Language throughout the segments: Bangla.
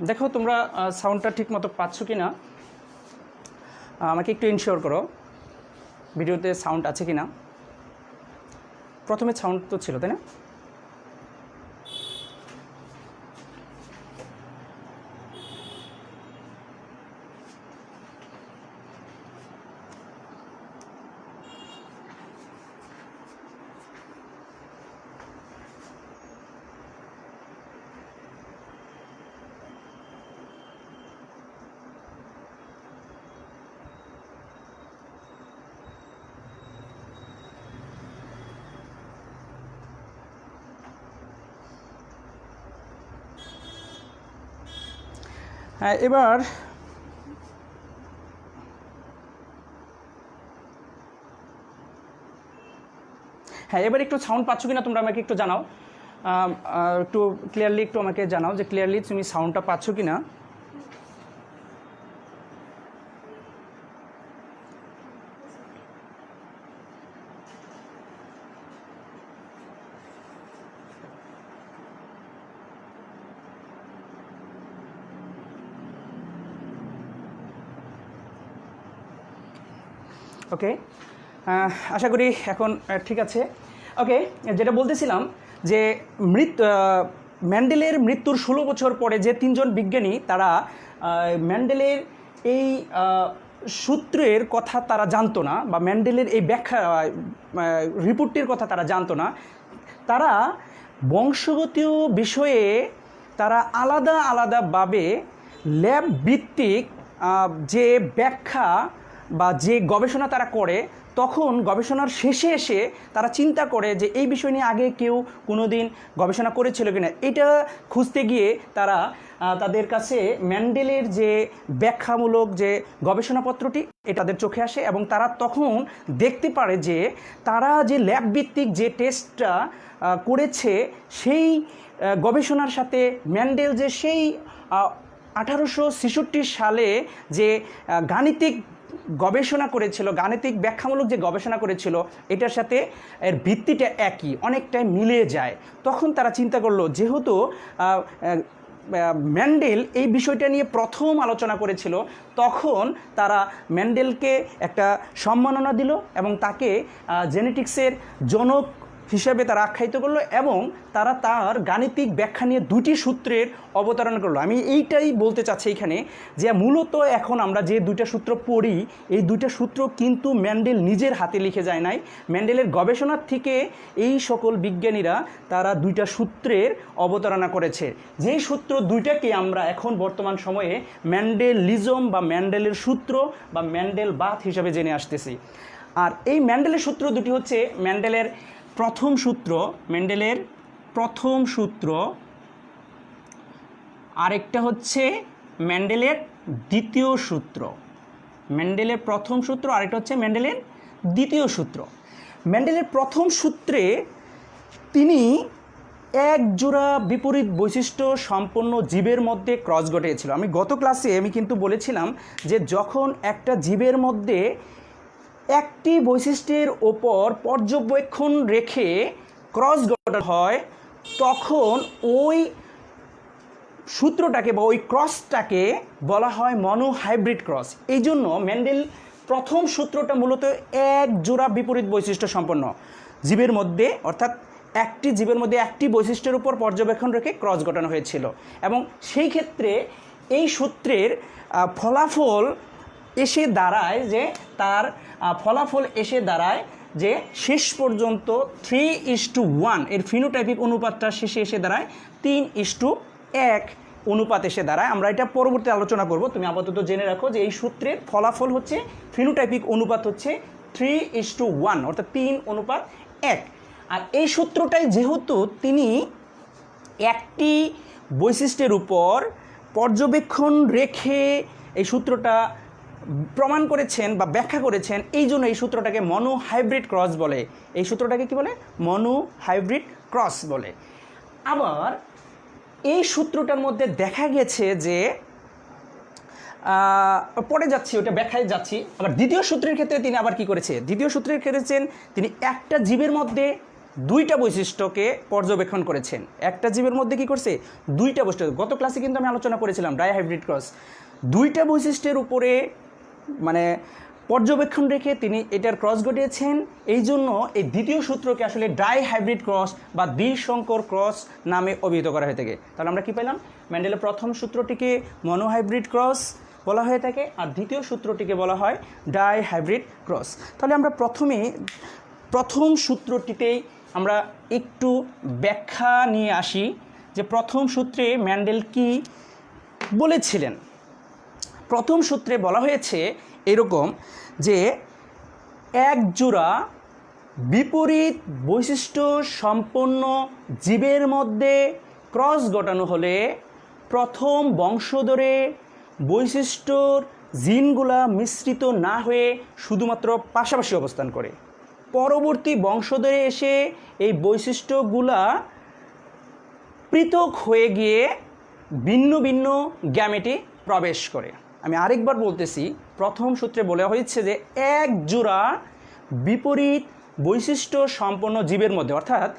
দেখো তোমরা সাউন্ডটা ঠিক মতো পাচ্ছ কি না, আমাকে একটু ইনশিওর করো ভিডিওতে সাউন্ড আছে কি না। প্রথমে সাউন্ড তো ছিল, তাই না? হ্যাঁ, এবার একটু সাউন্ড পাচ্ছ কিনা তোমরা আমাকে একটু জানাও, একটু ক্লিয়ারলি একটু আমাকে জানাও যে ক্লিয়ারলি তুমি সাউন্ডটা পাচ্ছ কিনা। ওকে, আশা করি এখন ঠিক আছে। ওকে, যেটা বলতেছিলাম যে ম্যান্ডেলের মৃত্যুর 16 বছর পরে যে 3 জন বিজ্ঞানী তারা ম্যান্ডেলের এই সূত্রের কথা তারা জানতো না, বা ম্যান্ডেলের এই ব্যাখ্যা রিপোর্টটির কথা তারা জানতো না। তারা বংশগতীয় বিষয়ে তারা আলাদা আলাদাভাবে ল্যাব ভিত্তিক যে ব্যাখ্যা বা যে গবেষণা তারা করে, তখন গবেষণার শেষে এসে তারা চিন্তা করে যে এই বিষয় নিয়ে আগে কেউ কোনো দিন গবেষণা করেছিল কিনা। এটা খুঁজতে গিয়ে তারা তাদের কাছে ম্যান্ডেলের যে ব্যাখ্যামূলক যে গবেষণাপত্রটি এটা তাদের চোখে আসে, এবং তারা তখন দেখতে পারে যে তারা যে ল্যাব ভিত্তিক যে টেস্টটা করেছে সেই গবেষণার সাথে ম্যান্ডেল যে সেই 1866 সালে যে গাণিতিক গবেষণা করেছিল, গাণিতিক ব্যাখ্যামূলক যে গবেষণা করেছিল, এটার সাথে এর ভিত্তিটা একই, অনেকটাই মিলে যায়। তখন তারা চিন্তা করলো, যেহেতু ম্যান্ডেল এই বিষয়টা নিয়ে প্রথম আলোচনা করেছিল, তখন তারা ম্যান্ডেলকে একটা সম্মাননা দিল এবং তাকে জেনেটিক্সের জনক হিসাবে তারা আখ্যায়িত করলো, এবং তারা তার গাণিতিক ব্যাখ্যা নিয়ে 2টি সূত্রের অবতারণা করলো। আমি এইটাই বলতে চাচ্ছি এখানে, যে মূলত এখন আমরা যে 2টা সূত্র পড়ি, এই 2টা সূত্র কিন্তু ম্যান্ডেল নিজের হাতে লিখে যায় নাই। ম্যান্ডেলের গবেষণার থেকে এই সকল বিজ্ঞানীরা তারা 2টা সূত্রের অবতারণা করেছে, যেই সূত্র 2টাকে আমরা এখন বর্তমান সময়ে ম্যান্ডেলিজম বা ম্যান্ডেলের সূত্র বা ম্যান্ডেলবাদ হিসাবে জেনে আসতেছি। আর এই ম্যান্ডেলের সূত্র 2টি হচ্ছে ম্যান্ডেলের প্রথম সূত্র, আরেকটা হচ্ছে ম্যান্ডেলের দ্বিতীয় সূত্র। ম্যান্ডেলের প্রথম সূত্র, আরেকটা হচ্ছে ম্যান্ডেলের দ্বিতীয় সূত্র। ম্যান্ডেলের প্রথম সূত্রে তিনি এক জোড়া বিপরীত বৈশিষ্ট্য সম্পন্ন জীবের মধ্যে ক্রস ঘটিয়েছিল। আমি গত ক্লাসে কিন্তু বলেছিলাম যে যখন একটা জীবের মধ্যে একটি বৈশিষ্ট্যের ওপর পর্যবেক্ষণ রেখে ক্রস ঘটানো হয়, তখন ওই সূত্রটাকে বা ওই ক্রসটাকে বলা হয় মনোহাইব্রিড ক্রস। এই জন্য ম্যান্ডেল প্রথম সূত্রটা মূলত এক জোড়া বিপরীত বৈশিষ্ট্য সম্পন্ন জীবের মধ্যে, অর্থাৎ একটি জীবের মধ্যে একটি বৈশিষ্ট্যের উপর পর্যবেক্ষণ রেখে ক্রস ঘটানো হয়েছিল। এবং সেই ক্ষেত্রে এই সূত্রের ফলাফল এসে দাঁড়ায় যে শেষ পর্যন্ত 3:1 এর ফিনোটাইপিক অনুপাতটা শেষে এসে দাঁড়ায় 3:1 অনুপাত এসে দাঁড়ায়। আমরা এটা পরবর্তী আলোচনা করব, তুমি আপাতত জেনে রাখো যে এই সূত্রের ফলাফল হচ্ছে ফিনোটাইপিক অনুপাত হচ্ছে 3:1, অর্থাৎ 3:1। আর এই সূত্রটাই যেহেতু তিনি একটি বৈশিষ্ট্যের উপর পর্যবেক্ষণ রেখে এই সূত্রটা প্রমাণ করেছেন বা ব্যাখ্যা করেছেন, এই জন্য এই সূত্রটাকে মনোহাইব্রিড ক্রস বলে। এই সূত্রটাকে কি বলে? মনোহাইব্রিড ক্রস বলে। আবার এই সূত্রটার মধ্যে দেখা গেছে যে পরে যাচ্ছি, ওটা ব্যাখ্যায় যাচ্ছি। আবার দ্বিতীয় সূত্রের ক্ষেত্রে তিনি আবার কি করেছে? দ্বিতীয় সূত্রের ক্ষেত্রে তিনি একটা জীবের মধ্যে দুইটা বৈশিষ্ট্যকে পর্যবেক্ষণ করেছেন। একটা জীবের মধ্যে কি করছে, দুইটা বৈশিষ্ট্য। গত ক্লাসে কিন্তু আমি আলোচনা করেছিলাম ডাইহাইব্রিড ক্রস, দুইটা বৈশিষ্ট্যের উপরে মানে পর্যবেক্ষণ রেখে তিনি এটার ক্রস ঘটিয়েছেন। এই জন্য এই দ্বিতীয় সূত্রকে আসলে ডাইহাইব্রিড ক্রস বা দ্বিসংকর ক্রস নামে অভিহিত করা হয়ে থাকে। তাহলে আমরা কি পেলাম, মেন্ডেলের প্রথম সূত্রটিকে মনোহাইব্রিড ক্রস বলা হয়ে থাকে, আর দ্বিতীয় সূত্রটিকে বলা হয় ডাইহাইব্রিড ক্রস। তাহলে আমরা প্রথম সূত্রটিতেই আমরা একটু ব্যাখ্যা নিয়ে আসি যে প্রথম সূত্রে মেন্ডেল কি বলেছিলেন। প্রথম সূত্রে বলা হয়েছে এরকম যে এক জোড়া বিপরীত বৈশিষ্ট্য সম্পন্ন জীবের মধ্যে ক্রস ঘটানো হলে প্রথম বংশধরে বৈশিষ্ট্যর জিনগুলা মিশ্রিত না হয়ে শুধুমাত্র পাশাপাশি অবস্থান করে, পরবর্তী বংশধরে এসে এই বৈশিষ্ট্যগুলা পৃথক হয়ে গিয়ে ভিন্ন ভিন্ন গ্যামেটে প্রবেশ করে। আমি আরেকবার বলতেছি, প্রথম সূত্রে বলা হয়েছে যে এক জোড়া বিপরীত বৈশিষ্ট্য সম্পন্ন জীবের মধ্যে, অর্থাৎ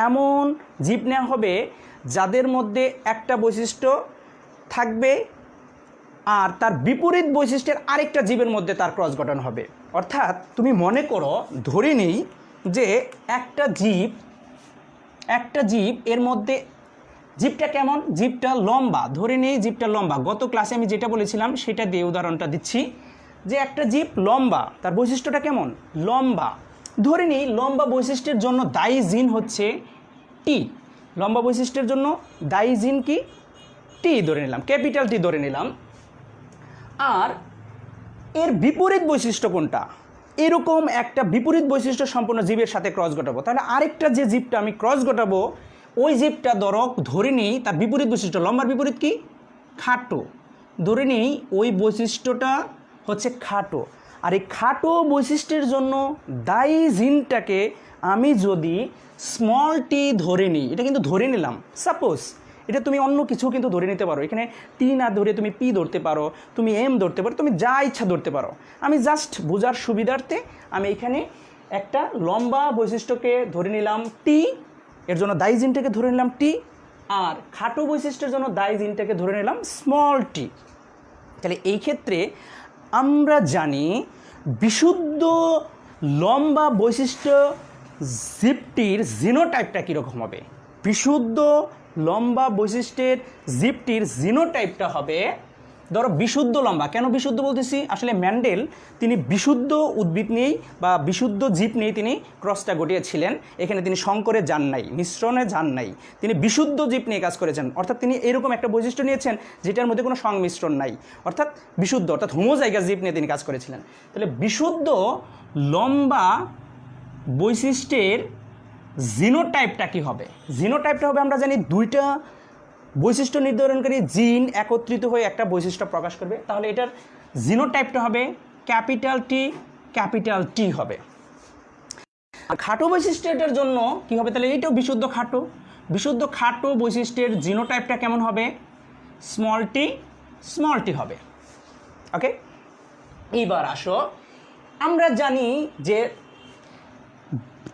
এমন জীব নেওয়া হবে যাদের মধ্যে একটা বৈশিষ্ট্য থাকবে আর তার বিপরীত বৈশিষ্ট্যের আরেকটা জীবের মধ্যে তার ক্রস গঠন হবে। অর্থাৎ তুমি মনে করো, ধরে নিই যে একটা জীব এর মধ্যে জীবটা কেমন, জীবটা লম্বা, ধরে নিই জীবটা লম্বা। গত ক্লাসে আমি যেটা বলেছিলাম সেটা দিয়ে উদাহরণটা দিচ্ছি যে একটা জীব লম্বা, তার বৈশিষ্ট্যটা কেমন, লম্বা। ধরে নিই লম্বা বৈশিষ্ট্যের জন্য দায়ী জিন হচ্ছে টি, লম্বা বৈশিষ্ট্যের জন্য দায়ী জিন কি, টি ধরে নিলাম, ক্যাপিটাল টি ধরে নিলাম। আর এর বিপরীত বৈশিষ্ট্য কোনটা, এরকম একটা বিপরীত বৈশিষ্ট্য সম্পন্ন জীবের সাথে ক্রস ঘটাবো। তাহলে আরেকটা যে জীবটা আমি ক্রস ঘটাবো ওই জীবটা ধরে নিই তার বিপরীত বৈশিষ্ট্য, লম্বার বিপরীত কি, খাটো, ধরে নিই ওই বৈশিষ্ট্যটা হচ্ছে খাটো। আর এই খাটো বৈশিষ্ট্যের জন্য দায়ী জিনটাকে আমি যদি স্মল টি ধরে নিই, এটা কিন্তু ধরে নিলাম, সাপোজ এটা তুমি অন্য কিছু কিন্তু ধরে নিতে পারো, এখানে টি না ধরে তুমি পি ধরতে পারো, তুমি এম ধরতে পারো, তুমি যা ইচ্ছা ধরতে পারো। আমি জাস্ট বোঝার সুবিধার্থে আমি এখানে একটা লম্বা বৈশিষ্ট্যকে ধরে নিলাম টি, এর জন্য দায়ী জিনটাকে ধরে নিলাম টি, আর খাটো বৈশিষ্ট্যের জন্য দায়ী জিনটাকে ধরে নিলাম স্মল টি। তাহলে এই ক্ষেত্রে আমরা জানি বিশুদ্ধ লম্বা বৈশিষ্ট্য জীবটির জিনোটাইপটা কীরকম হবে। বিশুদ্ধ লম্বা বৈশিষ্ট্যের জীবটির জিনোটাইপটা হবে, ধরো বিশুদ্ধ লম্বা। কেন বিশুদ্ধ বলতেছি, আসলে মেন্ডেল তিনি বিশুদ্ধ উদ্ভিদ নিয়েই বা বিশুদ্ধ জীব নিয়েই তিনি ক্রসটা ঘটিয়েছিলেন। এখানে তিনি সংকরে যান নাই, মিশ্রণে যান নাই, তিনি বিশুদ্ধ জীব নিয়ে কাজ করেছেন। অর্থাৎ তিনি এরকম একটা বৈশিষ্ট্য নিয়েছেন যেটার মধ্যে কোনো সংমিশ্রণ নাই, অর্থাৎ বিশুদ্ধ, অর্থাৎ হোমোজাইগাস জীব নিয়ে তিনি কাজ করেছিলেন। তাহলে বিশুদ্ধ লম্বা বৈশিষ্ট্যের জিনোটাইপটা কী হবে, জিনোটাইপটা হবে আমরা জানি দুইটা বৈশিষ্ট্য নির্ধারণকারী জিন একত্রিত হয়ে একটা বৈশিষ্ট্য প্রকাশ করবে। তাহলে এটার জিনোটাইপটা হবে ক্যাপিটাল টি হবে। আর খাটো বৈশিষ্ট্যটার জন্য কি হবে, তাহলে এইটাও বিশুদ্ধ খাটো বৈশিষ্ট্যের জিনোটাইপটা কেমন হবে, স্মল টি হবে। ওকে, এইবার আসো, আমরা জানি যে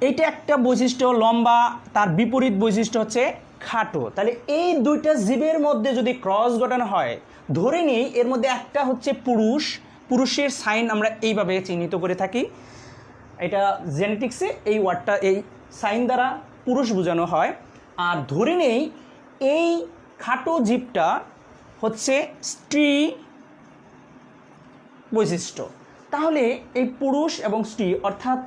এইটা একটা বৈশিষ্ট্য লম্বা, তার বিপরীত বৈশিষ্ট্য হচ্ছে খাটো। তাহলে এই দুইটা জীবের মধ্যে যদি ক্রস ঘটানো হয়, ধরে নিই এর মধ্যে একটা হচ্ছে পুরুষের সাইন আমরা এইভাবে চিহ্নিত করে থাকি, এটা জেনেটিক্সে এই ওয়ার্ডটা এই সাইন দ্বারা পুরুষ বোঝানো হয়। আর ধরে নেই এই খাটো জীবটা হচ্ছে স্ত্রী বৈশিষ্ট্য। তাহলে এই পুরুষ এবং স্ত্রী অর্থাৎ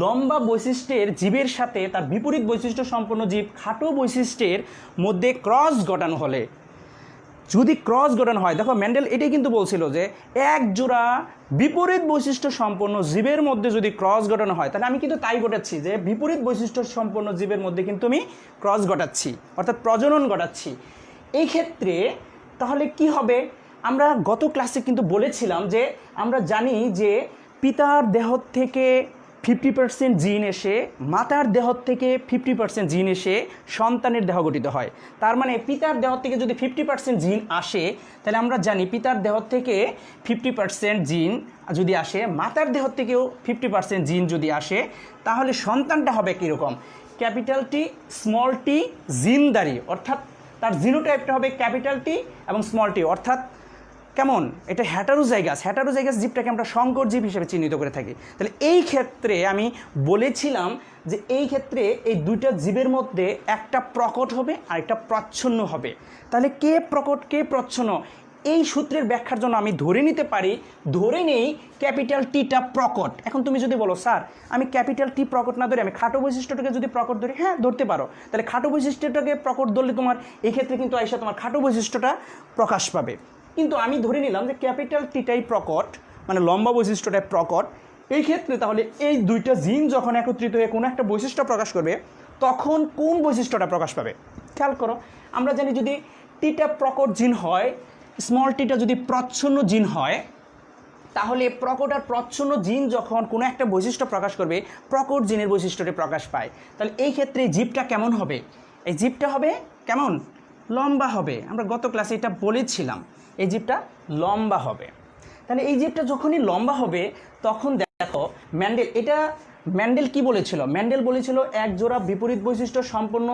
লম্বা বৈশিষ্ট্যের জীবের সাথে তার বিপরীত বৈশিষ্ট্য সম্পন্ন জীব খাটো বৈশিষ্ট্যের মধ্যে ক্রস ঘটানো হলে, যদি ক্রস ঘটানো হয়, দেখো মেন্ডেল এটাই কিন্তু বলছিল যে এক জোড়া বিপরীত বৈশিষ্ট্য সম্পন্ন জীবের মধ্যে যদি ক্রস ঘটানো হয়, তাহলে আমি কিন্তু তাই ঘটাচ্ছি যে বিপরীত বৈশিষ্ট্য সম্পন্ন জীবের মধ্যে কিন্তু আমি ক্রস ঘটাচ্ছি, অর্থাৎ প্রজনন ঘটাচ্ছি। এই ক্ষেত্রে তাহলে কি হবে, আমরা গত ক্লাসে কিন্তু বলেছিলাম যে আমরা জানি যে পিতার দেহ থেকে 50% জিন এসে মাতার দেহ থেকে 50% জিন এসে সন্তানের দেহ গঠিত হয়। তার মানে পিতার দেহ থেকে যদি 50% জিন আসে, তাহলে আমরা জানি পিতার দেহ থেকে 50% জিন যদি আসে, মাতার দেহ থেকেও 50% জিন যদি আসে, তাহলে সন্তানটা হবে কীরকম, ক্যাপিটাল টি স্মল টি জিনদারি, অর্থাৎ তার জিনোটাইপটা হবে ক্যাপিটাল টি এবং স্মল টি, অর্থাৎ কেমন, এটা হ্যাটারোজাইগাস। হ্যাটারোজাইগাস জীবটাকে আমরা সংকর জীব হিসেবে চিহ্নিত করে থাকি। তাহলে এই ক্ষেত্রে আমি বলেছিলাম যে এই ক্ষেত্রে এই দুইটা জীবের মধ্যে একটা প্রকট হবে আর একটা প্রচ্ছন্ন হবে। তাহলে কে প্রকট কে প্রচ্ছন্ন, এই সূত্রের ব্যাখ্যার জন্য আমি ধরে নিতে পারি, ধরে নেই ক্যাপিটাল টিটা প্রকট। এখন তুমি যদি বলো স্যার আমি ক্যাপিটাল টি প্রকট না ধরে আমি খাটো বৈশিষ্ট্যটাকে যদি প্রকট ধরি, হ্যাঁ ধরতে পারো। তাহলে খাটো বৈশিষ্ট্যটাকে প্রকট ধরলে তোমার এই ক্ষেত্রে কিন্তু আইসা তোমার খাটো বৈশিষ্ট্যটা প্রকাশ পাবে। কিন্তু আমি ধরে নিলাম যে ক্যাপিটাল টিটাই প্রকট, মানে লম্বা বৈশিষ্ট্যটাই প্রকট। এই ক্ষেত্রে তাহলে এই দুইটা জিন যখন একত্রিত হয়ে কোনো একটা বৈশিষ্ট্য প্রকাশ করবে তখন কোন বৈশিষ্ট্যটা প্রকাশ পাবে? খেয়াল করো, আমরা জানি যদি টিটা প্রকট জিন হয়, স্মল টিটা যদি প্রচ্ছন্ন জিন হয়, তাহলে প্রকট আর প্রচ্ছন্ন জিন যখন কোনো একটা বৈশিষ্ট্য প্রকাশ করবে প্রকট জিনের বৈশিষ্ট্যটি প্রকাশ পায়। তাহলে এই ক্ষেত্রে জীবটা কেমন হবে? এই জীবটা হবে কেমন? লম্বা হবে। আমরা গত ক্লাসে এটা বলেছিলাম, এই জীবটা লম্বা হবে। তাহলে এই জীবটা যখনই লম্বা হবে তখন দেখো ম্যান্ডেল কি বলেছিল? ম্যান্ডেল বলেছিল এক জোড়া বিপরীত বৈশিষ্ট্য সম্পন্ন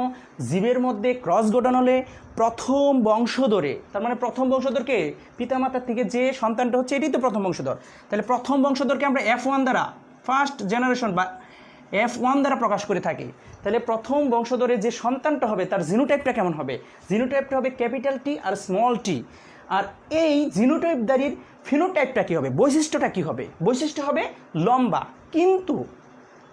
জীবের মধ্যে ক্রস ঘটানো হলে প্রথম বংশধরে, তার মানে প্রথম বংশধরকে পিতামাতার থেকে যে সন্তানটা হচ্ছে এটাই তো প্রথম বংশধর। তাহলে প্রথম বংশধরকে আমরা F1 দ্বারা, ফার্স্ট জেনারেশন বা F1 দ্বারা প্রকাশ করে থাকি। তাহলে প্রথম বংশধরের যে সন্তানটা হবে তার জিনোটাইপটা কেমন হবে? জিনোটাইপটা হবে ক্যাপিটাল টি আর স্মল টি। আর এই জিনোটাইপদারির ফিনোটাইপটা কী হবে? বৈশিষ্ট্যটা কী হবে? বৈশিষ্ট্য হবে লম্বা, কিন্তু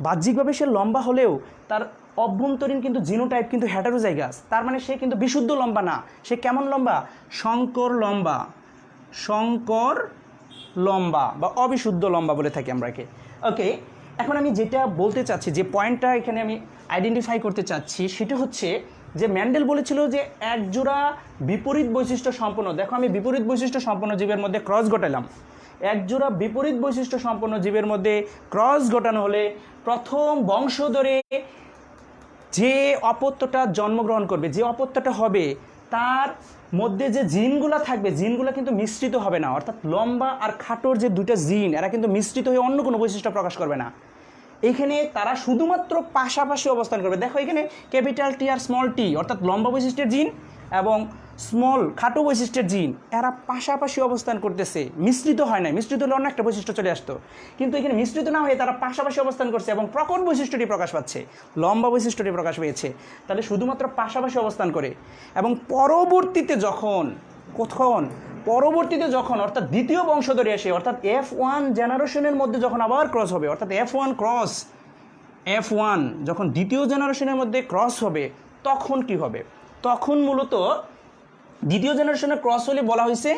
বাহ্যিকভাবে সে লম্বা হলেও তার অভ্যন্তরীণ কিন্তু জিনোটাইপ কিন্তু হ্যাটারোজাইগাস। তার মানে সে কিন্তু বিশুদ্ধ লম্বা না, সে কেমন লম্বা? শঙ্কর লম্বা, শঙ্কর লম্বা বা অবিশুদ্ধ লম্বা বলে থাকি আমরা একে। ওকে, এখন আমি যেটা বলতে চাচ্ছি, যে পয়েন্টটা এখানে আমি আইডেন্টিফাই করতে চাচ্ছি, সেটা হচ্ছে যে ম্যান্ডেল বলেছিল যে একজোড়া বিপরীত বৈশিষ্ট্য সম্পন্ন, দেখো আমি বিপরীত বৈশিষ্ট্য সম্পন্ন জীবের মধ্যে ক্রস ঘটালাম, একজোড়া বিপরীত বৈশিষ্ট্য সম্পন্ন জীবের মধ্যে ক্রস ঘটানো হলে প্রথম বংশধরে যে অপত্যটা জন্মগ্রহণ করবে, যে অপত্যটা হবে, তার মধ্যে যে জিনগুলো থাকবে জিনগুলো কিন্তু মিশ্রিত হবে না। অর্থাৎ লম্বা আর খাটোর যে দুইটা জিন, এরা কিন্তু মিশ্রিত হয়ে অন্য কোনো বৈশিষ্ট্য প্রকাশ করবে না। এইখানে তারা শুধুমাত্র পাশাপাশি অবস্থান করবে। দেখো এখানে ক্যাপিটাল টি আর স্মল টি, অর্থাৎ লম্বা বৈশিষ্ট্যের জিন এবং স্মল খাটো বৈশিষ্ট্যের জিন, এরা পাশাপাশি অবস্থান করতেছে, মিশ্রিত হয় না। মিশ্রিত হলে অন্য একটা বৈশিষ্ট্য চলে আসতো, কিন্তু এখানে মিশ্রিত না হয়ে তারা পাশাপাশি অবস্থান করছে এবং প্রকট বৈশিষ্ট্যটি প্রকাশ পাচ্ছে, লম্বা বৈশিষ্ট্যটি প্রকাশ পেয়েছে। তাহলে শুধুমাত্র পাশাপাশি অবস্থান করে এবং পরবর্তীতে যখন অর্থাৎ দ্বিতীয় বংশধরে আসে, অর্থাৎ F1 জেনারেশনের মধ্যে যখন আবার ক্রস হবে, অর্থাৎ F1 যখন দ্বিতীয় জেনারেশনের মধ্যে ক্রস হবে, তখন কি হবে? তখন মূলত দ্বিতীয় জেনারেশনের ক্রস হলে বলা হয়েছে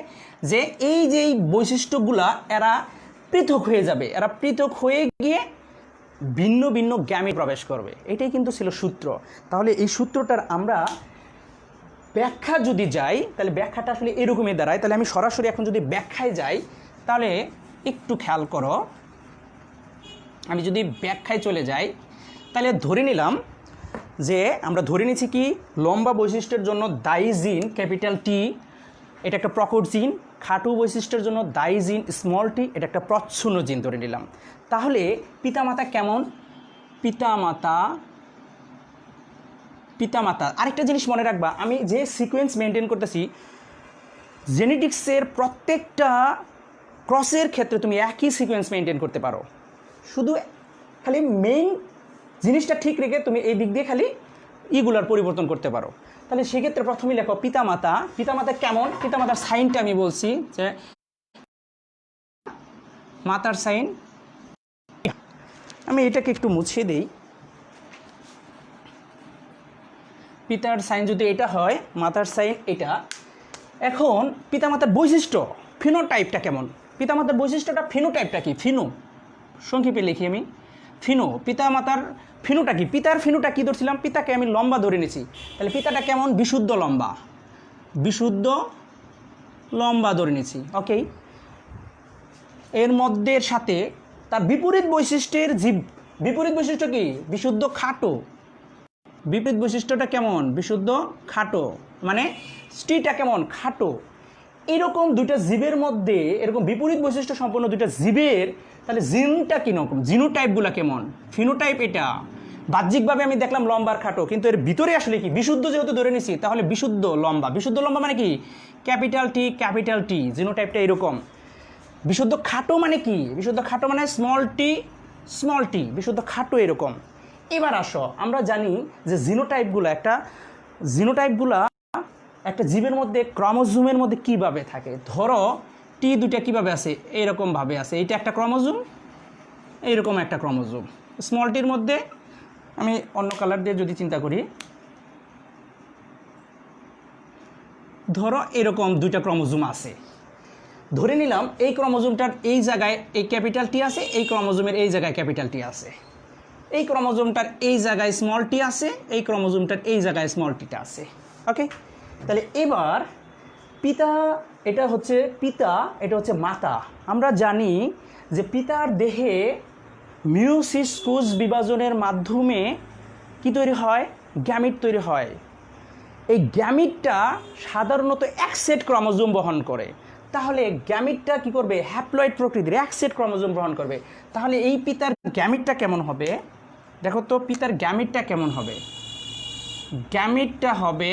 যে এই যে বৈশিষ্ট্যগুলা এরা পৃথক হয়ে যাবে, এরা পৃথক হয়ে গিয়ে ভিন্ন ভিন্ন গ্যামে প্রবেশ করবে। এটাই কিন্তু ছিল সূত্র। তাহলে এই সূত্রটার আমরা ব্যাখ্যা যদি যাই, তাহলে ব্যাখ্যাটা আসলে এরকমই দাঁড়ায়। তাহলে আমি সরাসরি এখন যদি ব্যাখ্যায় যাই, তাহলে একটু খেয়াল করো, আমি যদি ব্যাখ্যায় চলে যাই, তাহলে ধরে নিলাম যে আমরা ধরে নিচ্ছি কি লম্বা বৈশিষ্ট্যের জন্য দায়ী জিন ক্যাপিটাল টি, এটা একটা প্রকট জিন। খাটো বৈশিষ্ট্যের জন্য দায়ী জিন স্মল টি, এটা একটা প্রচ্ছন্ন জিন ধরে নিলাম। তাহলে পিতামাতা কেমন? পিতামাতা আরেকটা জিনিস মনে রাখবা, আমি যে সিকোয়েন্স মেনটেন করতেছি, জেনেটিক্সের প্রত্যেকটা ক্রসের ক্ষেত্রে তুমি একই সিকোয়েন্স মেনটেন করতে পারো, শুধু খালি মেইন জিনিসটা ঠিক রেখে তুমি এই দিক দিয়ে খালি ইগুলার পরিবর্তন করতে পারো। তাহলে সেক্ষেত্রে প্রথমেই লেখো পিতামাতা কেমন? পিতামাতার সাইনটা আমি বলছি যে মাতার সাইন, আমি এটাকে একটু মুছিয়ে দিই। পিতার সাইন যদি এটা হয়, মাতার সাইন এটা। এখন পিতামাতার বৈশিষ্ট্য ফিনোটাইপটা কেমন? পিতামাতার বৈশিষ্ট্যটা ফিনোটাইপটা কি? সংক্ষেপে লিখি আমি পিতামাতার ফিনোটা কি? পিতার ফিনোটা কি ধরছিলাম? পিতাকে আমি লম্বা ধরে নিয়েছি। তাহলে পিতাটা কেমন? বিশুদ্ধ লম্বা ধরে নিয়েছি। ওকে, এর মধ্যে সাথে তার বিপরীত বৈশিষ্ট্যের বিপরীত বৈশিষ্ট্য কি? বিশুদ্ধ খাটো। বিপরীত বৈশিষ্ট্যটা কেমন? বিশুদ্ধ খাটো, মানে স্টিটা কেমন? খাটো। এরকম দুইটা জীবের মধ্যে, এরকম বিপরীত বৈশিষ্ট্য সম্পন্ন দুইটা জীবের, তাহলে জিনটা কীরকম? জিনোটাইপগুলো কেমন? ফিনোটাইপ এটা, বাহ্যিকভাবে আমি দেখলাম লম্বা আর খাটো, কিন্তু এর ভিতরে আসলে কি বিশুদ্ধ যেহেতু ধরে নিছি, তাহলে বিশুদ্ধ লম্বা। বিশুদ্ধ লম্বা মানে কি ক্যাপিটাল টি, জিনোটাইপটা এরকম। বিশুদ্ধ খাটো মানে কি, বিশুদ্ধ খাটো মানে স্মল টি, বিশুদ্ধ খাটো এরকম। এবার আসো, আমরা জানি যে জিনোটাইপগুলো একটা জীবের মধ্যে ক্রোমোজোমের মধ্যে কিভাবে থাকে। ধরো টি দুইটা কিভাবে আছে, এইরকমভাবে আছে, এইটা একটা ক্রোমোজোম, এইরকম একটা ক্রোমোজোম। স্মল টির মধ্যে আমি অন্য কালার দিয়ে যদি চিন্তা করি, ধরো এরকম দুইটা ক্রোমোজোম আছে, ধরে নিলাম এই ক্রোমোজোমটার এই জায়গায় এই ক্যাপিটাল টি আছে, এই ক্রোমোজোমের এই জায়গায় ক্যাপিটাল টি আছে, এই ক্রোমোজোমটার এই জায়গায় স্মল টি আছে, এই ক্রোমোজোমটার এই জায়গায় স্মল টিটা আছে। ওকে, তাহলে এবার পিতা, এটা হচ্ছে পিতা, এটা হচ্ছে মাতা। আমরা জানি যে পিতার দেহে মিয়োসিস কোষ বিভাজনের মাধ্যমে কি তৈরি হয়, গ্যামিট তৈরি হয়। এই গ্যামিটটা সাধারণত এক সেট ক্রোমোজোম বহন করে। তাহলে গ্যামিটটা কি করবে, হ্যাপ্লয়েড প্রকৃতির এক সেট ক্রোমোজোম বহন করবে। তাহলে এই পিতার গ্যামিটটা কেমন হবে, দেখো তো পিতার গ্যামিটটা কেমন হবে। গ্যামিটটা হবে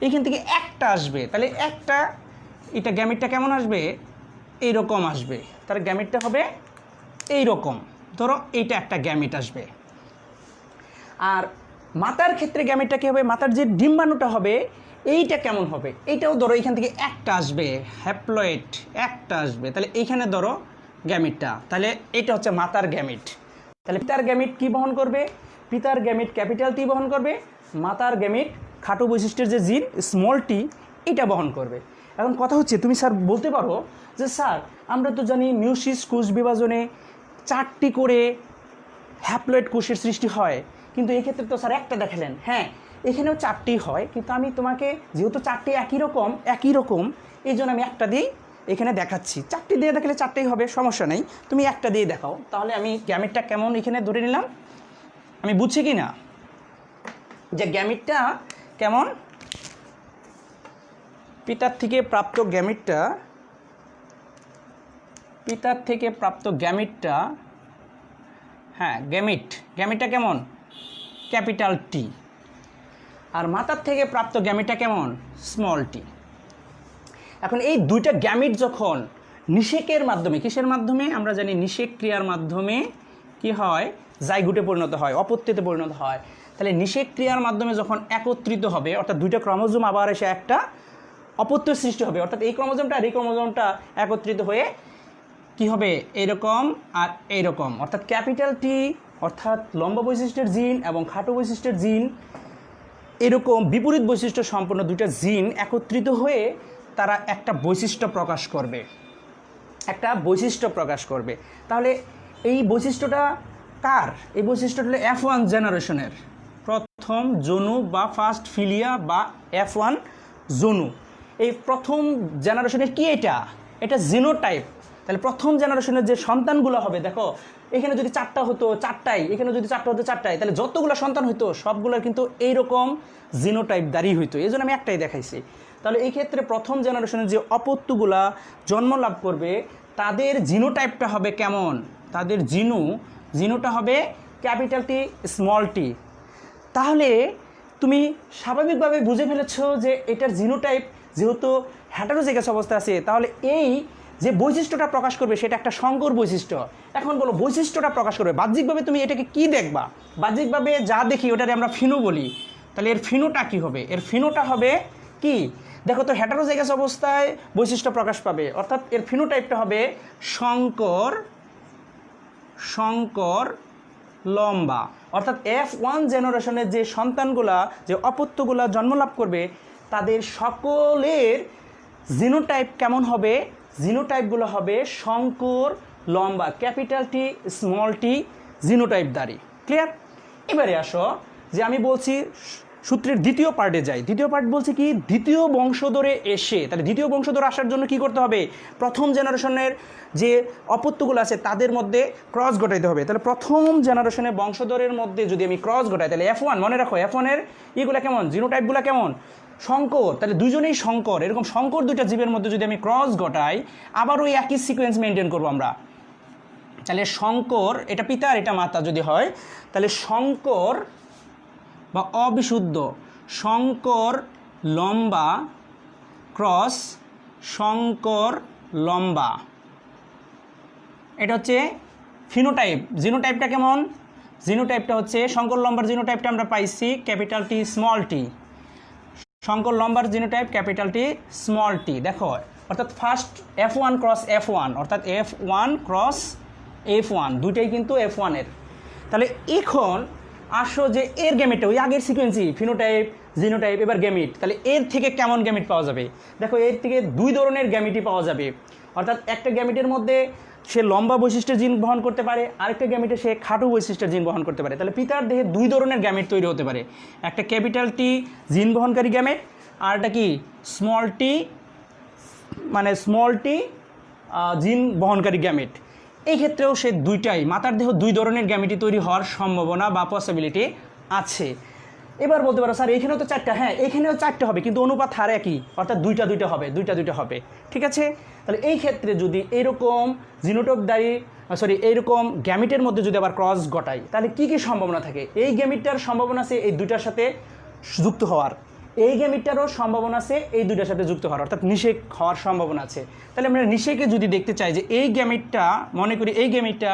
এখান থেকে একটা আসবে, তাহলে একটা, এটা গ্যামিটটা কেমন আসবে, এইরকম আসবে। তার গ্যামিটটা হবে এইরকম। ধরো এইটা একটা গ্যামিট আসবে। আর মাতার ক্ষেত্রে গ্যামিটটা কী হবে, মাতার যে ডিম্বাণুটা হবে এইটা কেমন হবে, এইটাও ধরো এখান থেকে একটা আসবে, হ্যাপ্লয়েড একটা আসবে। তাহলে এইখানে ধরো গ্যামিটটা, তাহলে এটা হচ্ছে মাতার গ্যামিট। তাহলে পিতার গ্যামিট কি বহন করবে, পিতার গ্যামিট ক্যাপিটাল টি বহন করবে, মাতার গ্যামিট খাটো বৈশিষ্ট্যের যে জিন স্মল টি এটা বহন করবে। এখন কথা হচ্ছে, তুমি স্যার বলতে পারো যে স্যার আমরা তো জানি মিয়োসিস কোষ বিভাজনে 4টি করে হ্যাপ্লয়েড কোষের সৃষ্টি হয়, কিন্তু এই ক্ষেত্রে তো স্যার একটা দেখালেন। হ্যাঁ, এখানেও 4টি হয়, কিন্তু আমি তোমাকে যেহেতু 4টি একই রকম এই জন্য আমি একটা দিয়েই এখানে দেখাচ্ছি। 4টি দিয়ে দেখালে 4টেই হবে, সমস্যা নেই, তুমি একটা দিয়ে দেখাও। তাহলে আমি গ্যামিটটা কেমন এখানে ধরে নিলাম, আমি বুঝছি কি না যে গ্যামিটটা কেমন। পিতার থেকে প্রাপ্ত গ্যামিটটা, হ্যাঁ গ্যামিটটা কেমন, ক্যাপিটাল টি। আর মাতার থেকে প্রাপ্ত গ্যামিটটা কেমন, স্মল টি। এখন এই দুইটা গ্যামিট যখন নিষেকের মাধ্যমে, কিসের মাধ্যমে, আমরা জানি নিষেক ক্রিয়ার মাধ্যমে কি হয়, জাইগোটে পরিণত হয়, অপত্যতে পরিণত হয়। তাহলে নিষেক ক্রিয়ার মাধ্যমে যখন একত্রিত হবে, অর্থাৎ দুইটা ক্রোমোজোম আবার এসে একটা অপত্য সৃষ্টি হবে, অর্থাৎ এই ক্রোমোজোমটা আর এই ক্রোমোজোমটা একত্রিত হয়ে কি হবে, এইরকম আর এইরকম। অর্থাৎ ক্যাপিটাল টি অর্থাৎ লম্বা বৈশিষ্ট্যের জিন এবং খাটো বৈশিষ্ট্যের জিন, এরকম বিপরীত বৈশিষ্ট্য সম্পন্ন দুইটা জিন একত্রিত হয়ে তারা একটা বৈশিষ্ট্য প্রকাশ করবে। তাহলে এই বৈশিষ্ট্যটা কার, এই বৈশিষ্ট্যটা হলো F1 জেনারেশনের প্রথম জনু বা ফার্স্ট ফিলিয়া বা F1 জনু। এই প্রথম জেনারেশনের কি, এটা জিনোটাইপ। তাহলে প্রথম জেনারেশনের যে সন্তানগুলো হবে, দেখো এখানে যদি 4টা হতো 4টাই, এখানে যদি 4টা হতো 4টাই, তাহলে যতগুলো সন্তান হইতো সবগুলোর কিন্তু এইরকম জিনোটাইপ দাঁড়িয়ে হইতো। এই জন্য আমি একটাই দেখাইছি। তাহলে এই ক্ষেত্রে প্রথম জেনারেশনের যে অপত্যগুলা জন্ম লাভ করবে তাদের জিনোটাইপটা হবে কেমন, তাদের জিনোটা হবে ক্যাপিটাল টি স্মল টি। তাহলে তুমি স্বাভাবিকভাবে বুঝে ফেলেছো যে এটার জিনোটাইপ যেহেতু হেটারোজাইগাস অবস্থা আছে, তাহলে এই যে বৈশিষ্ট্যটা প্রকাশ করবে সেটা একটা সংকর বৈশিষ্ট্য। এখন বলো বৈশিষ্ট্যটা প্রকাশ করবে, বাহ্যিকভাবে তুমি এটাকে কি দেখবা, বাহ্যিকভাবে যা দেখি ওটারে আমরা ফিনো বলি। তাহলে এর ফিনোটা কি হবে, এর ফিনোটা হবে কি, দেখো তো হেটারোজাইগাস অবস্থায় বৈশিষ্ট্য প্রকাশ পাবে, অর্থাৎ এর ফিনোটাইপটা হবে সংকর লম্বা। অর্থাৎ F1 জেনারেশনের যে সন্তানগুলা, যে অপত্যগুলা জন্মলাভ করবে তাদের সকলের জিনোটাইপ কেমন হবে, জিনোটাইপগুলো হবে সংকর লম্বা, ক্যাপিটাল টি স্মল টি জিনোটাইপ দাঁড়ি। ক্লিয়ার? এবারে আসো যে আমি বলছি সূত্রের দ্বিতীয় পার্টে যাই। দ্বিতীয় পার্ট বলছে কি, দ্বিতীয় বংশধরে এসে, তাহলে দ্বিতীয় বংশধর আসার জন্য কি করতে হবে, প্রথম জেনারেশনের যে অপত্যগুলো আছে তাদের মধ্যে ক্রস ঘটাইতে হবে। তাহলে প্রথম জেনারেশনের বংশধরের মধ্যে যদি আমি ক্রস ঘটাই, তাহলে F1, মনে রাখো F1-এর ইগুলো কেমন, জিনোটাইপগুলো কেমন, সংকর। তাহলে দুজনেই সংকর, এরকম সংকর দুইটা জীবের মধ্যে যদি আমি ক্রস ঘটাই, আবার ওই একই সিকোয়েন্স মেনটেন করবো আমরা। তাহলে শঙ্কর, এটা পিতা আর এটা মাতা যদি হয়, তাহলে শঙ্কর বা অবিশুদ্ধ শঙ্কর লম্বা ক্রস শঙ্কর লম্বা, এটা হচ্ছে ফিনোটাইপ। জিনোটাইপটা কেমন? জিনোটাইপটা হচ্ছে শঙ্কর লম্বার জিনোটাইপটা আমরা পাইছি ক্যাপিটাল টি স্মল টি, শঙ্কর লম্বার genotype capital T small T. দেখো অর্থাৎ ফার্স্ট F1 ক্রস F1, অর্থাৎ F1 ক্রস F1 দুইটাই কিন্তু F1 এর। তাহলে এখন আসো যে এর গ্যামেটটা ওই আগের সিকোয়েন্সই ফিনোটাইপ জিনোটাইপ, এবার গ্যামিট। তাহলে এর থেকে কেমন গ্যামিট পাওয়া যাবে? দেখো এর থেকে দুই ধরনের গ্যামিটই পাওয়া যাবে, অর্থাৎ একটা গ্যামিটের মধ্যে সে লম্বা বৈশিষ্ট্যের জিন বহন করতে পারে, আরেকটা গ্যামিটে সে খাটো বৈশিষ্ট্যের জিন বহন করতে পারে। তাহলে পিতার দেহে দুই ধরনের গ্যামিট তৈরি হতে পারে, একটা ক্যাপিটাল টি জিন বহনকারী গ্যামেট, আর একটা কি স্মল টি মানে স্মল টি জিন বহনকারী গ্যামেট। এই ক্ষেত্রেও সে দুইটাই, মাতার দেহ দুই ধরনের গ্যামিটি তৈরি হওয়ার সম্ভাবনা বা পসিবিলিটি আছে। এবার বলতে পারো স্যার এইখানেও তো চারটা, হ্যাঁ এইখানেও চারটে হবে, কিন্তু অনুপাত হার একই, অর্থাৎ দুইটা হবে, দুইটা হবে, ঠিক আছে। তাহলে এই ক্ষেত্রে যদি এইরকম জিনোটাইপধারী এইরকম গ্যামিটের মধ্যে যদি আবার ক্রস ঘটাই, তাহলে কি কি সম্ভাবনা থাকে? এই গ্যামিটটার সম্ভাবনা আছে এই দুইটার সাথে যুক্ত হওয়ার, এই গ্যামিটটারও সম্ভাবনা আছে এই দুইটার সাথে যুক্ত হওয়ার, অর্থাৎ নিষেক হওয়ার সম্ভাবনা আছে। তাহলে আমরা নিষেকে যদি দেখতে চাই যে এই গ্যামিটটা, মনে করি এই গ্যামিটটা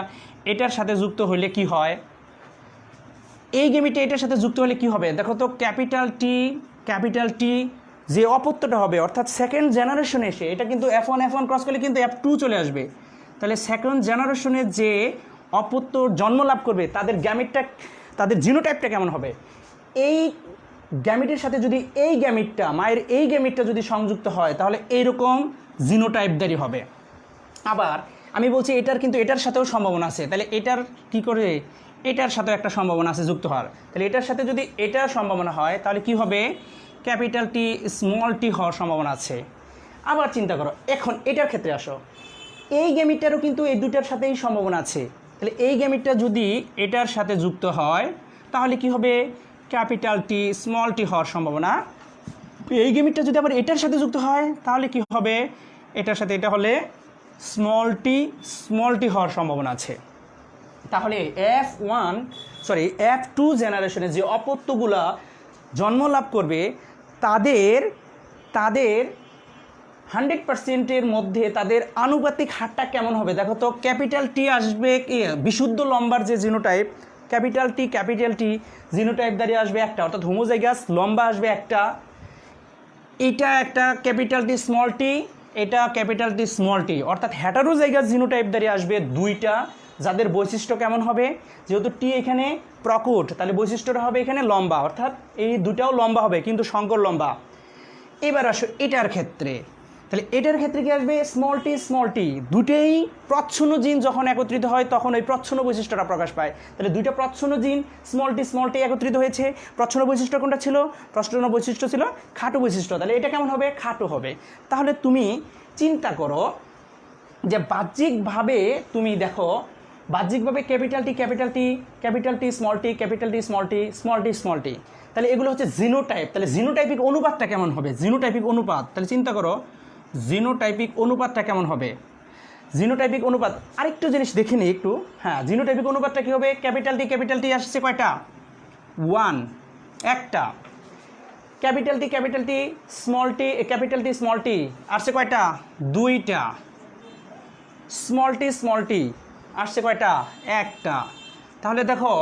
এটার সাথে যুক্ত হলে কি হয়, এই গ্যামিটটা এটার সাথে যুক্ত হলে কি হবে? দেখো তো ক্যাপিটাল টি যে অপত্যটা হবে, অর্থাৎ সেকেন্ড জেনারেশনে এসে এটা কিন্তু F1 ক্রস করলে কিন্তু F2 চলে আসবে। তাহলে সেকেন্ড জেনারেশনে যে অপত্য জন্ম লাভ করবে তাদের গ্যামিটটা, তাদের জিনোটাইপটা কেমন হবে? এই গ্যামিটের সাথে যদি এই গ্যামিটটা, মায়ের এই গ্যামিটটা যদি সংযুক্ত হয়, তাহলে এইরকম জিনোটাইপদারি হবে। আবার আমি বলছি এটার কিন্তু এটার সাথেও সম্ভাবনা আছে, তাহলে এটার কি করে, এটার সাথেও একটা সম্ভাবনা আছে যুক্ত হওয়ার। তাহলে এটার সাথে যদি এটার সম্ভাবনা হয়, তাহলে কি হবে? ক্যাপিটাল টি স্মল টি হওয়ার সম্ভাবনা আছে। আবার চিন্তা করো, এখন এটার ক্ষেত্রে আসো, এই গ্যামিটটারও কিন্তু এই দুটার সাথেই সম্ভাবনা আছে। তাহলে এই গ্যামিটটা যদি এটার সাথে যুক্ত হয়, তাহলে কি হবে? ক্যাপিটাল টি স্মল টি হওয়ার সম্ভাবনা। এই গ্যামিটটা যদি আবার এটার সাথে যুক্ত হয়, তাহলে কি হবে? এটার সাথে এটা হলে স্মল টি হওয়ার সম্ভাবনা আছে। তাহলে F2 জেনারেশনে যে অপত্যগুলা জন্ম লাভ করবে তাদের 100%-এর মধ্যে তাদের আনুপাতিক হারটা কেমন হবে? দেখো তো, ক্যাপিটাল টি আসবে বিশুদ্ধ লম্বার যে জিনোটাইপ, ক্যাপিটাল টি জিনোটাইপ দ্বারা আসবে একটা, অর্থাৎ হোমোজাইগাস লম্বা আসবে একটা, এটা একটা ক্যাপিটাল টি স্মল টি, এটা ক্যাপিটাল টি স্মল টি, অর্থাৎ হেটারোজাইগাস জিনোটাইপ দ্বারা আসবে দুইটা, যাদের বৈশিষ্ট্য কেমন হবে? যেহেতু টি এখানে প্রকট, তাহলে বৈশিষ্ট্যটা হবে এখানে লম্বা, অর্থাৎ এই দুটাও লম্বা হবে কিন্তু শঙ্কর লম্বা। এবার আসো এটার ক্ষেত্রে, তাহলে এটার ক্ষেত্রে কি আসবে? স্মল টি দুটেই প্রচ্ছন্ন জিন যখন একত্রিত হয় তখন ওই প্রচ্ছন্ন বৈশিষ্ট্যটা প্রকাশ পায়। তাহলে দুইটা প্রচ্ছন্ন জিন স্মল টি একত্রিত হয়েছে, প্রচ্ছন্ন বৈশিষ্ট্য কোনটা ছিল? প্রচ্ছন্ন বৈশিষ্ট্য ছিল খাটো বৈশিষ্ট্য, তাহলে এটা কেমন হবে? খাটো হবে। তাহলে তুমি চিন্তা করো যে বাহ্যিকভাবে তুমি দেখো, বাহ্যিকভাবে ক্যাপিটাল টি স্মল টি, তাহলে এগুলো হচ্ছে জিনোটাইপ। তাহলে জিনোটাইপিক অনুপাতটা কেমন হবে? জিনোটাইপিক অনুপাত, তাহলে চিন্তা করো জিনোটাইপিক অনুপাতটা কেমন হবে? জিনোটাইপিক অনুপাত আরেকটু জিনিস দেখে নিই একটু। হ্যাঁ, জিনোটাইপিক অনুপাতটা কী হবে? ক্যাপিটাল টি আসছে কয়টা? 1 একটা। ক্যাপিটাল টি স্মল টি আসছে কয়টা? 2টা। স্মল টি আসছে কয়টা? একটা। তাহলে দেখো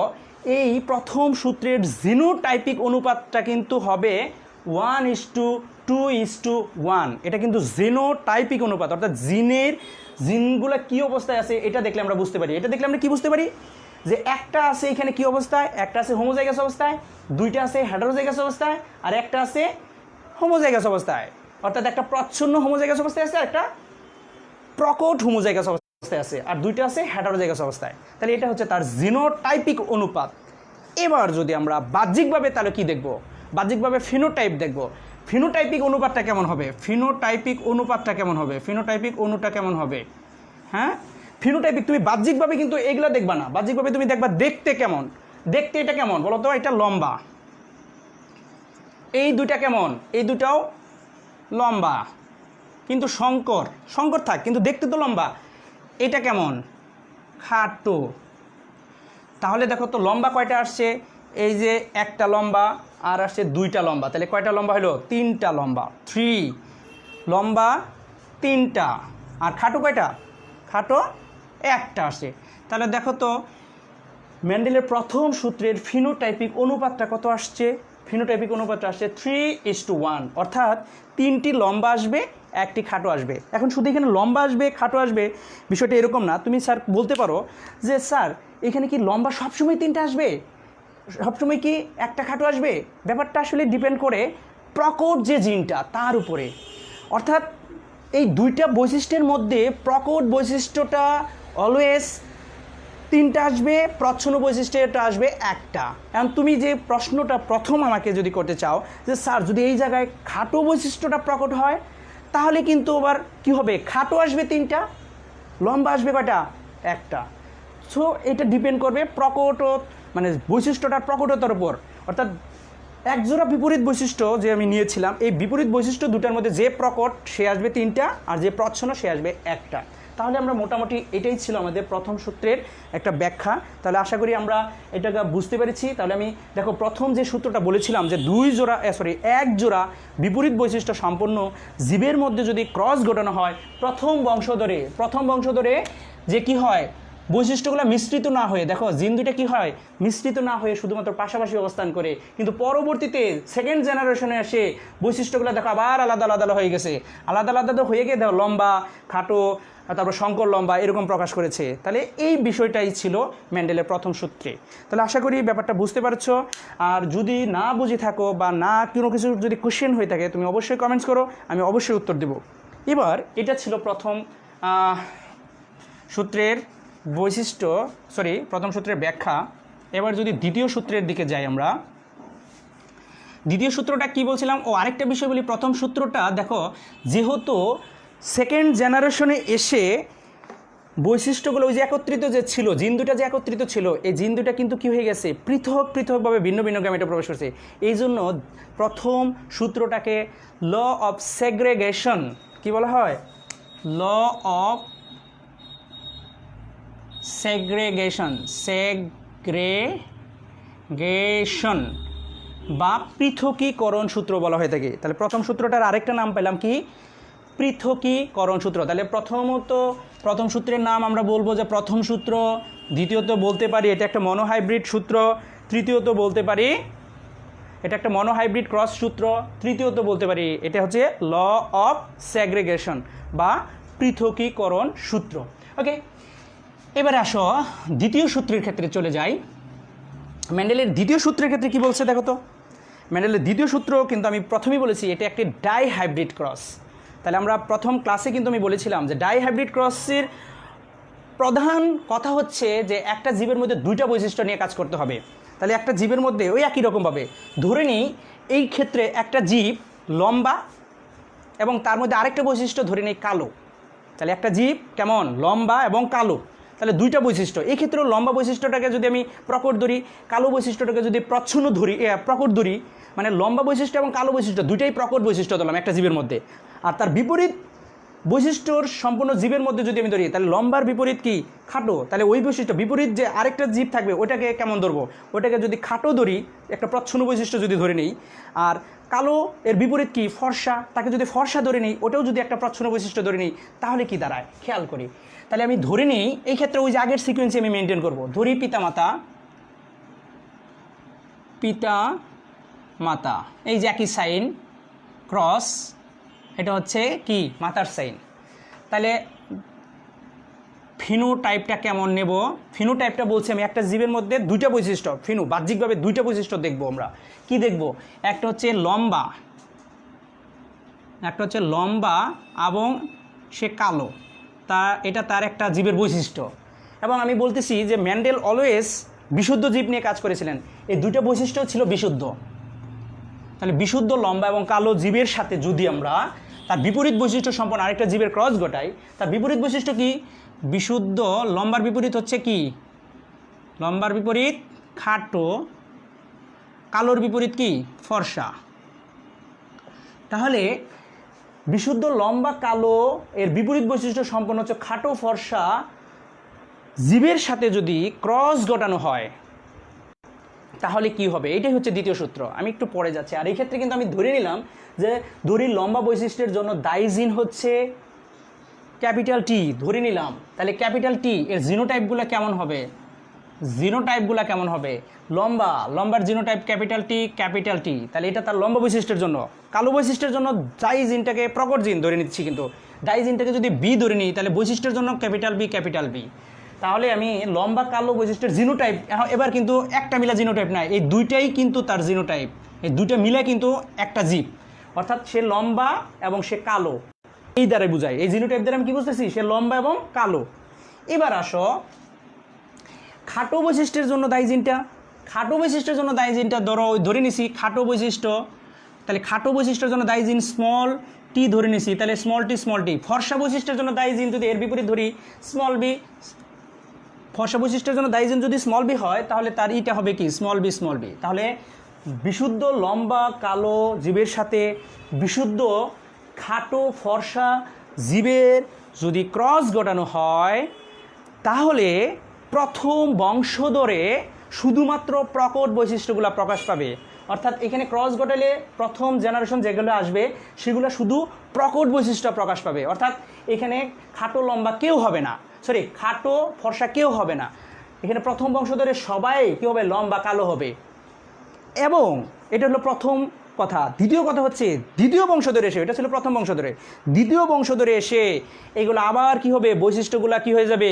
এই প্রথম সূত্রের জিনোটাইপিক অনুপাতটা কিন্তু হবে 1:2:1। এটা কিন্তু জিনোটাইপিক অনুপাত, অর্থাৎ জিনগুলো কী অবস্থায় আছে এটা দেখলে আমরা বুঝতে পারি। এটা দেখলে আমরা কি বুঝতে পারি? যে একটা আছে এখানে কি অবস্থায়? একটা আছে হোমোজাইগাস অবস্থায়, দুইটা আছে হেটারোজাইগাস অবস্থায়, আর একটা আছে হোমোজাইগাস অবস্থায়, অর্থাৎ একটা প্রচ্ছন্ন হোমোজাইগাস অবস্থায় আছে, একটা প্রকট হোমোজাইগাস অবস্থায় আছে, আর দুইটা আছে হেটারোজাইগাস অবস্থায়। তাহলে এটা হচ্ছে তার জিনোটাইপিক অনুপাত। এবার যদি আমরা বাহ্যিকভাবে তাহলে কি দেখব? বাহ্যিকভাবে ফিনোটাইপ দেখব। ফিনোটাইপিক অনুপাতটা কেমন হবে? ফিনোটাইপিক অনুটা কেমন হবে? হ্যাঁ, ফিনোটাইপিক তুমি বাহ্যিকভাবে কিন্তু এগুলো দেখবা না, বাহ্যিকভাবে তুমি দেখবা দেখতে কেমন। দেখতে এটা কেমন বলো তো? এটা লম্বা। এই দুইটা কেমন? এই দুটাও লম্বা, কিন্তু শঙ্কর থাক, কিন্তু দেখতে তো লম্বা। এটা কেমন? খাটো। তাহলে দেখো তো লম্বা কয়টা আসছে, এই যে একটা লম্বা আর আসছে দুইটা লম্বা, তাহলে কয়টা লম্বা হলো, তিনটা লম্বা, 3 লম্বা 3টা, আর খাটো কয়টা, খাটো একটা আসে। তাহলে দেখো তো মেন্ডেলের প্রথম সূত্রের ফিনোটাইপিক অনুপাতটা কত আসছে, ফিনোটাইপিক অনুপাতটা আসছে 3:1, অর্থাৎ 3টি লম্বা আসবে, একটি খাটো আসবে। এখন শুধু এখানে লম্বা আসবে খাটো আসবে বিষয়টা এরকম না, তুমি স্যার বলতে পারো যে স্যার এখানে কি লম্বা সবসময় 3টা আসবে, সবসময় কি একটা খাটো আসবে? ব্যাপারটা আসলে ডিপেন্ড করে প্রকট যে জিনটা তার উপরে, অর্থাৎ এই দুইটা বৈশিষ্ট্যের মধ্যে প্রকট বৈশিষ্ট্যটা অলওয়েজ 3টা আসবে, প্রচ্ছন্ন বৈশিষ্ট্যটা আসবে একটা। এখন তুমি যে প্রশ্নটা প্রথম আমাকে যদি করতে চাও যে স্যার যদি এই জায়গায় খাটো বৈশিষ্ট্যটা প্রকট হয় তাহলে কিন্তু আবার কী হবে, খাটো আসবে 3টা, লম্বা আসবে কয়টা, একটা। সো এটা ডিপেন্ড করবে প্রকট মানে বৈশিষ্ট্যটার প্রকটতার উপর, অর্থাৎ একজোড়া বিপরীত বৈশিষ্ট্য যে আমি নিয়েছিলাম, এই বিপরীত বৈশিষ্ট্য দুটার মধ্যে যে প্রকট সে আসবে 3টা, আর যে প্রচ্ছন্ন সে আসবে একটা। তাহলে আমরা মোটামুটি এটাই ছিল আমাদের প্রথম সূত্রের একটা ব্যাখ্যা। তাহলে আশা করি আমরা এটাকে বুঝতে পেরেছি। তাহলে আমি দেখো প্রথম যে সূত্রটা বলেছিলাম যে এক জোড়া বিপরীত বৈশিষ্ট্য সম্পন্ন জীবের মধ্যে যদি ক্রস ঘটানো হয় প্রথম বংশধরে যে কি হয়, বৈশিষ্ট্যগুলো মিশ্রিত না হয়ে, দেখো জিন দুইটা কী হয়, মিশ্রিত না হয়ে শুধুমাত্র পাশাপাশি অবস্থান করে, কিন্তু পরবর্তীতে সেকেন্ড জেনারেশনে এসে বৈশিষ্ট্যগুলো দেখো আবার আলাদা আলাদা হয়ে গেছে, আলাদা আলাদা হয়ে গিয়ে দেখো লম্বা খাটো, তারপর শঙ্কর লম্বা এরকম প্রকাশ করেছে। তাহলে এই বিষয়টাই ছিল মেন্ডেলের প্রথম সূত্রে। তাহলে আশা করি ব্যাপারটা বুঝতে পারছো। আর যদি না বুঝে থাকো বা না কোনো কিছু যদি কোশ্চেন হয়ে থাকে তুমি অবশ্যই কমেন্টস করো, আমি অবশ্যই উত্তর দেব। এবার এটা ছিল প্রথম সূত্রের প্রথম সূত্রের ব্যাখ্যা। এবার যদি দ্বিতীয় সূত্রের দিকে যাই আমরা, দ্বিতীয় সূত্রটা কি বলছিলাম, আরেকটা বিষয় বলি, প্রথম সূত্রটা দেখো যেহেতু সেকেন্ড জেনারেশনে এসে বৈশিষ্ট্যগুলো ওই যে একত্রিত যে ছিল, জিন দুটা যে একত্রিত ছিল, এই জিন দুটা কিন্তু কী হয়ে গেছে, পৃথকভাবে ভিন্ন ভিন্ন গ্যামেটে প্রবেশ করছে। এই জন্য প্রথম সূত্রটাকে ল অফ সেগ্রেগেশন কি বলা হয়, ল অফ সেগ্রেগেশন বা পৃথকীকরণ সূত্র বলা হয়ে থাকে। তাহলে প্রথম সূত্রটার আরেকটা নাম পেলাম কি, পৃথকীকরণ সূত্র। তাহলে প্রথম সূত্রের নাম আমরা বলবো যে প্রথম সূত্র, দ্বিতীয়ত বলতে পারি এটা একটা মনোহাইব্রিড সূত্র, তৃতীয়ত বলতে পারি এটা একটা মনোহাইব্রিড ক্রস সূত্র, তৃতীয়ত বলতে পারি এটা হচ্ছে ল অফ সেগ্রেগেশন বা পৃথকীকরণ সূত্র। ওকে, এবারে আসো দ্বিতীয় সূত্রের ক্ষেত্রে চলে যাই। মেন্ডেলের দ্বিতীয় সূত্রের ক্ষেত্রে কি বলছে দেখো তো, মেন্ডেলের দ্বিতীয় সূত্র কিন্তু আমি প্রথমেই বলেছি এটা একটি ডাইহাইব্রিড ক্রস। তাহলে আমরা প্রথম ক্লাসে কিন্তু আমি বলেছিলাম যে ডাইহাইব্রিড ক্রসের প্রধান কথা হচ্ছে যে একটা জীবের মধ্যে দুইটা বৈশিষ্ট্য নিয়ে কাজ করতে হবে। তাহলে একটা জীবের মধ্যে ওই একই রকমভাবে ধরে নিই, এই ক্ষেত্রে একটা জীব লম্বা এবং তার মধ্যে আরেকটা বৈশিষ্ট্য ধরে নিই কালো। তাহলে একটা জীব কেমন, লম্বা এবং কালো, তাহলে দুইটা বৈশিষ্ট্য। এই ক্ষেত্রেও লম্বা বৈশিষ্ট্যটাকে যদি আমি প্রকট ধরি, কালো বৈশিষ্ট্যটাকে যদি প্রচ্ছন্ন ধরি, প্রকট ধরি, মানে লম্বা বৈশিষ্ট্য এবং কালো বৈশিষ্ট্য দুইটাই প্রকট বৈশিষ্ট্য ধরলাম একটা জীবের মধ্যে। আর তার বিপরীত বৈশিষ্ট্যর সম্পূর্ণ জীবের মধ্যে যদি আমি ধরি, তাহলে লম্বার বিপরীত কি, খাটো। তাহলে ওই বৈশিষ্ট্য বিপরীত যে আরেকটা জীব থাকবে ওইটাকে কেমন ধরবো, ওইটাকে যদি খাটো ধরি, একটা প্রচ্ছন্ন বৈশিষ্ট্য যদি ধরে নিই, আর কালো এর বিপরীত কি, ফর্সা, তাকে যদি ফর্সা ধরে নিই, ওটাও যদি একটা প্রচ্ছন্ন বৈশিষ্ট্য ধরে নিই, তাহলে কি দাঁড়ায় খেয়াল করি। তাহলে আমি ধরে নিই এই ক্ষেত্রে ওই যে আগের সিকোয়েন্সে আমি মেনটেন করব। ধরি পিতা মাতা, এই যে একই সাইন ক্রস, এটা হচ্ছে কি মাতার সাইন। তাহলে ফিনোটাইপটা কেমন নেব, ফিনোটাইপটা বলছি আমি একটা জীবের মধ্যে দুইটা বৈশিষ্ট্য, বাহ্যিকভাবে দুইটা বৈশিষ্ট্য দেখব আমরা। কি দেখব, একটা হচ্ছে লম্বা এবং সে কালো, এটা তার একটা জীবের বৈশিষ্ট্য। এবং আমি বলতেছি যে মেন্ডেল অলওয়েজ বিশুদ্ধ জীব নিয়ে কাজ করেছিলেন, এই দুইটা বৈশিষ্ট্য ছিল বিশুদ্ধ। তাহলে বিশুদ্ধ লম্বা এবং কালো জীবের সাথে যদি আমরা তার বিপরীত বৈশিষ্ট্য সম্পন্ন আরেকটা জীবের ক্রস ঘটাই, তার বিপরীত বৈশিষ্ট্য কি, বিশুদ্ধ লম্বার বিপরীত হচ্ছে কি, লম্বার বিপরীত খাটো, কালোর বিপরীত কি, ফর্সা। তাহলে বিশুদ্ধ লম্বা কালো এর বিপরীত বৈশিষ্ট্য সম্পন্ন হচ্ছে খাটো ফর্সা জীবের সাথে যদি ক্রস ঘটানো হয় তাহলে কি হবে, এটাই হচ্ছে দ্বিতীয় সূত্র। আমি একটু পরে যাচ্ছি। আর এই ক্ষেত্রে কিন্তু আমি ধরে নিলাম যে দড়ির লম্বা বৈশিষ্ট্যের জন্য দায়ী জিন হচ্ছে ক্যাপিটাল টি, ধরে নিলাম। তাহলে ক্যাপিটাল টি এর জিনোটাইপগুলো কেমন হবে, জিনোটাইপগুলো কেমন হবে, লম্বার জিনোটাইপ ক্যাপিটাল টি, তাহলে এটা তার লম্বা বৈশিষ্ট্যের জন্য। কালো বৈশিষ্ট্যের জন্য দায়ী জিনটাকে প্রকট জিন ধরে নিচ্ছি, কিন্তু দায়ী জিনটাকে যদি বি ধরে নিই তাহলে বৈশিষ্ট্যের জন্য ক্যাপিটাল বি। তাহলে আমি লম্বা কালো বৈশিষ্ট্যের জিনোটাইপ, এবার কিন্তু একটা মিলা জিনোটাইপ নাই, এই দুইটাই কিন্তু তার জিনোটাইপ, এই দুইটা মিলে কিন্তু একটা জীব, অর্থাৎ সে লম্বা এবং সে কালো, এই দ্বারা বুঝায়। এই জিনোটাইপ দ্বারা আমি কি বুঝতেছি, সে লম্বা এবং কালো। এবার আসো খাটো বৈশিষ্ট্যের জন্য দায়ী জিনটা, খাটো বৈশিষ্ট্যের জন্য দায়ী জিনটা ধরে নিছি খাটো বৈশিষ্ট্য, তাহলে খাটো বৈশিষ্ট্যের জন্য দায়ী জিন স্মল টি ধরে নিছি, তাহলে স্মল টি। ফর্সা বৈশিষ্ট্যের জন্য দায়ী জিন যদি এর বিপরীত ধরি স্মল বি, ফর্সা বৈশিষ্ট্যের জন্য দায়ী জিন যদি স্মল বি হয় তাহলে তার ইটা হবে কি স্মল বি। তাহলে বিশুদ্ধ লম্বা কালো জীবের সাথে বিশুদ্ধ খাটো ফর্সা জীবের যদি ক্রস ঘটানো হয় তাহলে প্রথম বংশধরে শুধুমাত্র প্রকট বৈশিষ্ট্যগুলো প্রকাশ পাবে। অর্থাৎ এখানে ক্রস ঘটালে প্রথম জেনারেশন যেগুলো আসবে সেগুলো শুধু প্রকট বৈশিষ্ট্য প্রকাশ পাবে। অর্থাৎ এখানে খাটো লম্বা কেউ হবে না, খাটো ফর্সা কেউ হবে না। এখানে প্রথম বংশধরে সবাই কী হবে, লম্বা কালো হবে। এবং এটা হলো প্রথম কথা। দ্বিতীয় কথা হচ্ছে দ্বিতীয় বংশধরে এসে, এটা ছিল প্রথম বংশধরে, দ্বিতীয় বংশধরে এসে এগুলো আবার কি হবে, বৈশিষ্ট্যগুলো কি হয়ে যাবে,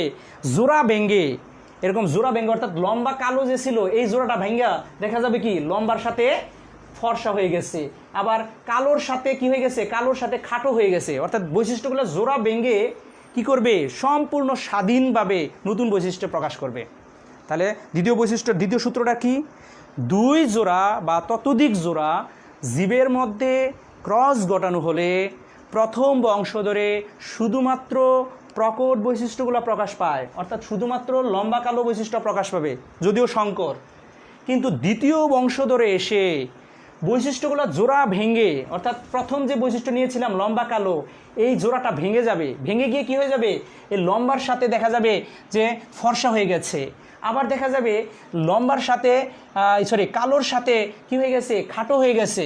জোড়া ভেঙ্গে, এরকম জোড়া ভেঙ্গে, অর্থাৎ লম্বা কালো যে ছিল এই জোড়াটা ভেঙ্গা দেখা যাবে কি লম্বার সাথে ফর্সা হয়ে গেছে, আবার কালোর সাথে কি হয়ে গেছে, কালোর সাথে খাটো হয়ে গেছে। অর্থাৎ বৈশিষ্ট্যগুলো জোড়া ভেঙ্গে কি করবে, সম্পূর্ণ স্বাধীনভাবে নতুন বৈশিষ্ট্য প্রকাশ করবে। তাহলে দ্বিতীয় সূত্রটা কি, দুই জোড়া বা ততোধিক জোড়া জীবের মধ্যে ক্রস ঘটানো হলে প্রথম বংশধরে শুধুমাত্র প্রকট বৈশিষ্ট্যগুলো প্রকাশ পায়, অর্থাৎ শুধুমাত্র লম্বা কালো বৈশিষ্ট্য প্রকাশ পাবে যদিও সংকর। কিন্তু দ্বিতীয় বংশধরে এসে বৈশিষ্ট্যগুলো জোড়া ভেঙে, অর্থাৎ প্রথম যে বৈশিষ্ট্য নিয়েছিলাম লম্বা কালো, এই জোড়াটা ভেঙে যাবে, ভেঙে গিয়ে কি হয়ে যাবে, এই লম্বার সাথে দেখা যাবে যে ফর্সা হয়ে গেছে, আবার দেখা যাবে লম্বার সাথে কালোর সাথে কি হয়ে গেছে, খাটো হয়ে গেছে।